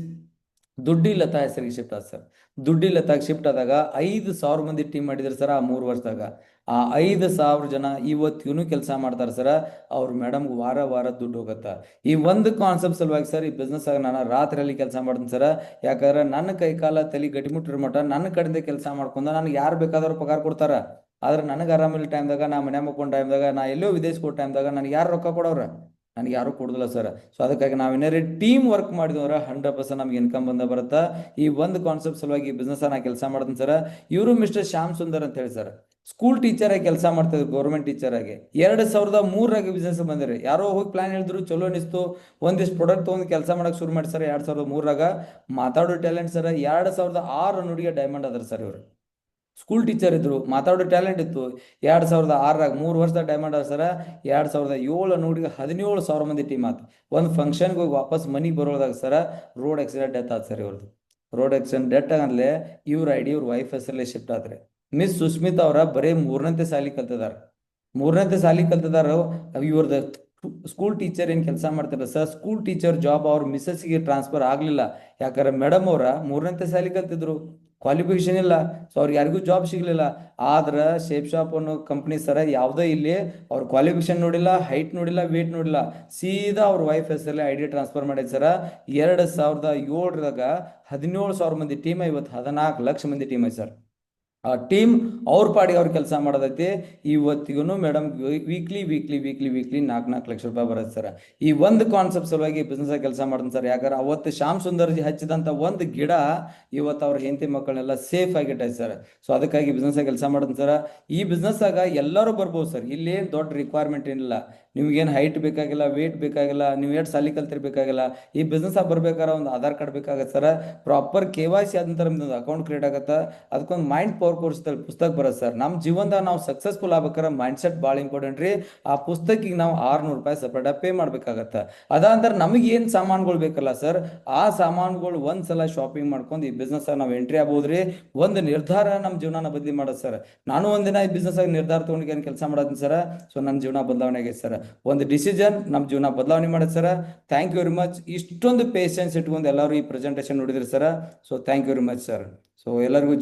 ದುಡ್ಡಿ ಲತಾ ಹೆಸರಿಗೆ ಶಿಫ್ಟ್ ಆದ ಸರ್. ದುಡ್ಡಿ ಲತಾಗೆ ಶಿಫ್ಟ್ ಆದಾಗ 5,000 ಮಂದಿ ಟೀಮ್ ಮಾಡಿದ್ರು ಸರ್ ಆ 3 ವರ್ಷದಾಗ. ಆ 5,000 ಜನ ಇವತ್ತಿಗೂ ಕೆಲಸ ಮಾಡ್ತಾರೆ ಸರ್. ಅವ್ರ ಮೇಡಮ್ಗೆ ವಾರ ವಾರ ದುಡ್ಡು ಹೋಗತ್ತ. ಈ ಒಂದು ಕಾನ್ಸೆಪ್ಟ್ ಸಲುವಾಗಿ ಸರ್ ಈ ಬಿಸ್ನೆಸ್ ಆಗ ನಾನು ರಾತ್ರಿಯಲ್ಲಿ ಕೆಲಸ ಮಾಡ್ತೀನಿ ಸರ್. ಯಾಕಂದ್ರೆ ನನ್ನ ಕೈ ಕಾಲ ತಲೆ ಗಟ್ಟಿಮುಟ್ಟಿರೋ ಮಟ್ಟ ನನ್ನ ಕಡೆಯಿಂದ ಕೆಲಸ ಮಾಡ್ಕೊಂಡ ನನಗೆ ಯಾರು ಬೇಕಾದ್ರೂ ಪಗಾರ ಕೊಡ್ತಾರ. ಆದ್ರೆ ನನಗೆ ಆರಾಮಿಲ್ಲ ಟೈಮ್ದಾಗ, ನಾ ಮನೆ ಮಕ್ಕೊಂಡ್ ಟೈಮ್ದಾಗ, ನಾ ಎಲ್ಲೋ ವಿದೇಶಕ್ಕೆ ಹೋದ ಟೈಮ್ದಾಗ ನನಗೆ ಯಾರು ರೊಕ್ಕ ಕೊಡೋರ? ನನಗೆ ಯಾರು ಕೊಡೋದಿಲ್ಲ ಸರ್. ಸೊ ಅದಕ್ಕಾಗಿ ನಾವೇನಾರು ಟೀಮ್ ವರ್ಕ್ ಮಾಡಿದವ್ರ 100% ನಮ್ಗೆ ಇನ್ಕಮ್ ಬಂದ ಬರುತ್ತಾ. ಈ ಒಂದು ಕಾನ್ಸೆಪ್ಟ್ ಸಲುವಾಗಿ ಈ ಬಿಸ್ನೆಸ್ ನಾ ಕೆಲಸ ಮಾಡ್ತೀನಿ ಸರ್. ಇವರು ಮಿಸ್ಟರ್ ಶ್ಯಾಮ್ ಸುಂದರ್ ಅಂತ ಹೇಳಿ ಸರ್, ಸ್ಕೂಲ್ ಟೀಚರ್ ಆಗಿ ಕೆಲಸ ಮಾಡ್ತಿದ್ರು, ಗೌರ್ಮೆಂಟ್ ಟೀಚರ್ ಆಗಿ. 2003ರಾಗ ಬಿಸ್ನೆಸ್ ಬಂದಿರಿ. ಯಾರೋ ಹೋಗಿ ಪ್ಲಾನ್ ಹೇಳಿದ್ರು, ಚಲೋ ಅನಿಸ್ತು, ಒಂದಿಷ್ಟು ಪ್ರಾಡಕ್ಟ್ ತೊಗೊಂಡು ಕೆಲಸ ಮಾಡಕ್ಕೆ ಶುರು ಮಾಡಿ ಸರ್. 2003ರಾಗ ಮಾತಾಡೋ ಟ್ಯಾಲೆಂಟ್ ಸರ್. 2006 ನುಡಿಗೆ ಡೈಮಂಡ್ ಅದ್ರ ಸರ್. ಇವರು ಸ್ಕೂಲ್ ಟೀಚರ್ ಇದ್ರು, ಮಾತಾಡೋ ಟ್ಯಾಲೆಂಟ್ ಇತ್ತು. 2006ರಾಗ 3 ವರ್ಷದ ಡೈಮಂಡ್ ಅದ ಸರ. 2007 ನೋಡಿಗೆ 17,000 ಮಂದಿ ಟೀಮ್ ಆತು. ಒಂದು ಫಂಕ್ಷನ್ಗೆ ಹೋಗಿ ವಾಪಸ್ ಮನಿಗೆ ಬರೋದಾಗ ಸರ ರೋಡ್ ಆಕ್ಸಿಡೆಂಟ್ ಡೆತ್ ಆದ ಸರ್. ಇವ್ರದ್ದು ರೋಡ್ ಆಕ್ಸಿಡೆಂಟ್ ಡೆತ್ ಆಗಂದ್ಲೆ ಇವ್ರ ಐಡಿ ಇವ್ರ ವೈಫ್ ಹೆಸರಲ್ಲೇ ಶಿಫ್ಟ್ ಆದ್ರೆ. ಮಿಸ್ ಸುಸ್ಮಿತಾ ಅವರ ಬರೀ 3ನೇ ಸಾಲಿ ಕಲ್ತಿದಾರ. 3ನೇ ಸಾಲಿ ಕಲ್ತಿದಾರ. ಇವ್ರದ್ದು ಸ್ಕೂಲ್ ಟೀಚರ್ ಏನು ಕೆಲಸ ಮಾಡ್ತಾರೆ ಸರ್, ಸ್ಕೂಲ್ ಟೀಚರ್ ಜಾಬ್ ಅವ್ರ ಮಿಸ್ಸಸ್ಗೆ ಟ್ರಾನ್ಸ್ಫರ್ ಆಗಲಿಲ್ಲ. ಯಾಕಂದ್ರೆ ಮೇಡಮ್ ಅವರ 3ನೇ ಸಾಲಿ ಕಲ್ತಿದ್ರು, ಕ್ವಾಲಿಫಿಕೇಶನ್ ಇಲ್ಲ. ಸೊ ಅವ್ರಿಗೆ ಯಾರಿಗೂ ಜಾಬ್ ಸಿಗಲಿಲ್ಲ. ಆದ್ರೆ ಶೇಪ್ ಶಾಪ್ ಅನ್ನೋ ಕಂಪ್ನಿ ಸರ ಯಾವುದೇ ಇಲ್ಲಿ ಅವ್ರ ಕ್ವಾಲಿಫಿಕೇಶನ್ ನೋಡಿಲ್ಲ, ಹೈಟ್ ನೋಡಿಲ್ಲ, ವೇಟ್ ನೋಡಿಲ್ಲ, ಸೀದಾ ಅವ್ರ ವೈಫ್ ಹೆಸರಲ್ಲಿ ಐಡಿ ಟ್ರಾನ್ಸ್ಫರ್ ಮಾಡಿದ್ ಸರ. 2007ರಾಗ 17,000 ಮಂದಿ ಟೀಮ್, ಇವತ್ತು 14 ಲಕ್ಷ ಮಂದಿ ಟೀಮ್ ಐತೆ ಸರ್. ಆ ಟೀಮ್ ಅವ್ರ ಪಾಡಿಗೆ ಅವ್ರು ಕೆಲಸ ಮಾಡೋದೈತಿ. ಇವತ್ತಿಗೂ ಮೇಡಮ್ ವೀಕ್ಲಿ 4 ಲಕ್ಷ ರೂಪಾಯಿ ಬರುತ್ತೆ ಸರ್. ಈ ಒಂದು ಕಾನ್ಸೆಪ್ಟ್ ಸಲುವಾಗಿ ಬಿಸ್ನೆಸ್ ಆಗಿ ಕೆಲಸ ಮಾಡ್ತೀನಿ ಸರ್. ಯಾಕಂದ್ರೆ ಅವತ್ತು ಶ್ಯಾಮ್ ಸುಂದರ್ಜಿ ಹಚ್ಚಿದಂಥ ಒಂದು ಗಿಡ ಇವತ್ತು ಅವ್ರ ಹೆಂಡತಿ ಮಕ್ಕಳನ್ನೆಲ್ಲ ಸೇಫ್ ಆಗಿಟ್ಟೈತೆ ಸರ್. ಸೊ ಅದಕ್ಕಾಗಿ ಬಿಸ್ನೆಸ್ ಆಗಿ ಕೆಲಸ ಮಾಡ್ತೀನಿ ಸರ್. ಈ ಬಿಸ್ನೆಸ್ ಆಗ ಎಲ್ಲರೂ ಬರ್ಬೋದು ಸರ್. ಇಲ್ಲಿ ದೊಡ್ಡ ರಿಕ್ವೈರ್ಮೆಂಟ್ ಏನಿಲ್ಲ. ನಿಮ್ಗೇನು ಹೈಟ್ ಬೇಕಾಗಿಲ್ಲ, ವೇಟ್ ಬೇಕಾಗಿಲ್ಲ, ನೀವು ಎಷ್ಟು ಸಾಲಿ ಕಲ್ತಿರ್ಬೇಕಾಗಿಲ್ಲ. ಈ ಬಿಸ್ನೆಸ್ ಆಗಿ ಬರ್ಬೇಕಾದ್ರೆ ಒಂದು ಆಧಾರ್ ಕಾರ್ಡ್ ಬೇಕಾಗತ್ತೆ ಸರ್. ಪ್ರಾಪರ್ KYC ಆದ ನಂತರ ನಿಮ್ದು ಅಕೌಂಟ್ ಕ್ರಿಯೇಟ್ ಆಗುತ್ತೆ. ಅದಕ್ಕೊಂದು ಮೈಂಡ್ ಪವರ್ ಕೋರ್ಸ್ ಪುಸ್ತಕ ಬರುತ್ತೆ ಸರ್. ನಮ್ಮ ಜೀವನದಾಗ ನಾವು ಸಕ್ಸಸ್ಫುಲ್ ಆಗ್ಬೇಕಾದ್ರೆ ಮೈಂಡ್ ಸೆಟ್ ಭಾಳ ಇಂಪಾರ್ಟೆಂಟ್ ರೀ. ಆ ಪುಸ್ತಕಿಗೆ ನಾವು 600 ರೂಪಾಯಿ ಸಪ್ರೇಟಾಗಿ ಪೇ ಮಾಡ್ಬೇಕಾಗತ್ತೆ. ಅದಾಂತರ ನಮಗೆ ಏನು ಸಾಮಾನುಗಳು ಬೇಕಲ್ಲ ಸರ್, ಆ ಸಾಮಾನುಗಳು ಒಂದ್ಸಲ ಶಾಪಿಂಗ್ ಮಾಡ್ಕೊಂಡು ಈ ಬಿಸ್ನೆಸ್ ನಾವು ಎಂಟ್ರಿ ಆಗ್ಬೋದ್ರಿ. ಒಂದು ನಿರ್ಧಾರ ನಮ್ಮ ಜೀವನನ ಬದಲಿ ಮಾಡೋದು ಸರ್. ನಾನು ಒಂದಿನ ಈ ಬಿಸ್ನೆಸ್ ಆಗಿ ನಿರ್ಧಾರ ತಗೊಂಡು ಏನು ಕೆಲಸ ಮಾಡೋದು ಸರ್. ಸೊ ನನ್ನ ಜೀವನ ಬದಲಾವಣೆ ಆಗೈತೆ ಸರ್. ಒಂದು ಡಿಸಿಷನ್ ನಮ್ಮ ಜೀವನ ಬದಲಾವಣೆ ಮಾಡೋದು sir. Thank you very much. ಇಷ್ಟೊಂದು ಪೇಷನ್ಸ್ ಇಟ್ಕೊಂಡು ಎಲ್ಲರೂ ಈ ಪ್ರೆಸೆಂಟೇಷನ್ ನೋಡಿದ್ರಿ sir. So thank you very much sir. So ಎಲ್ಲರಿಗೂ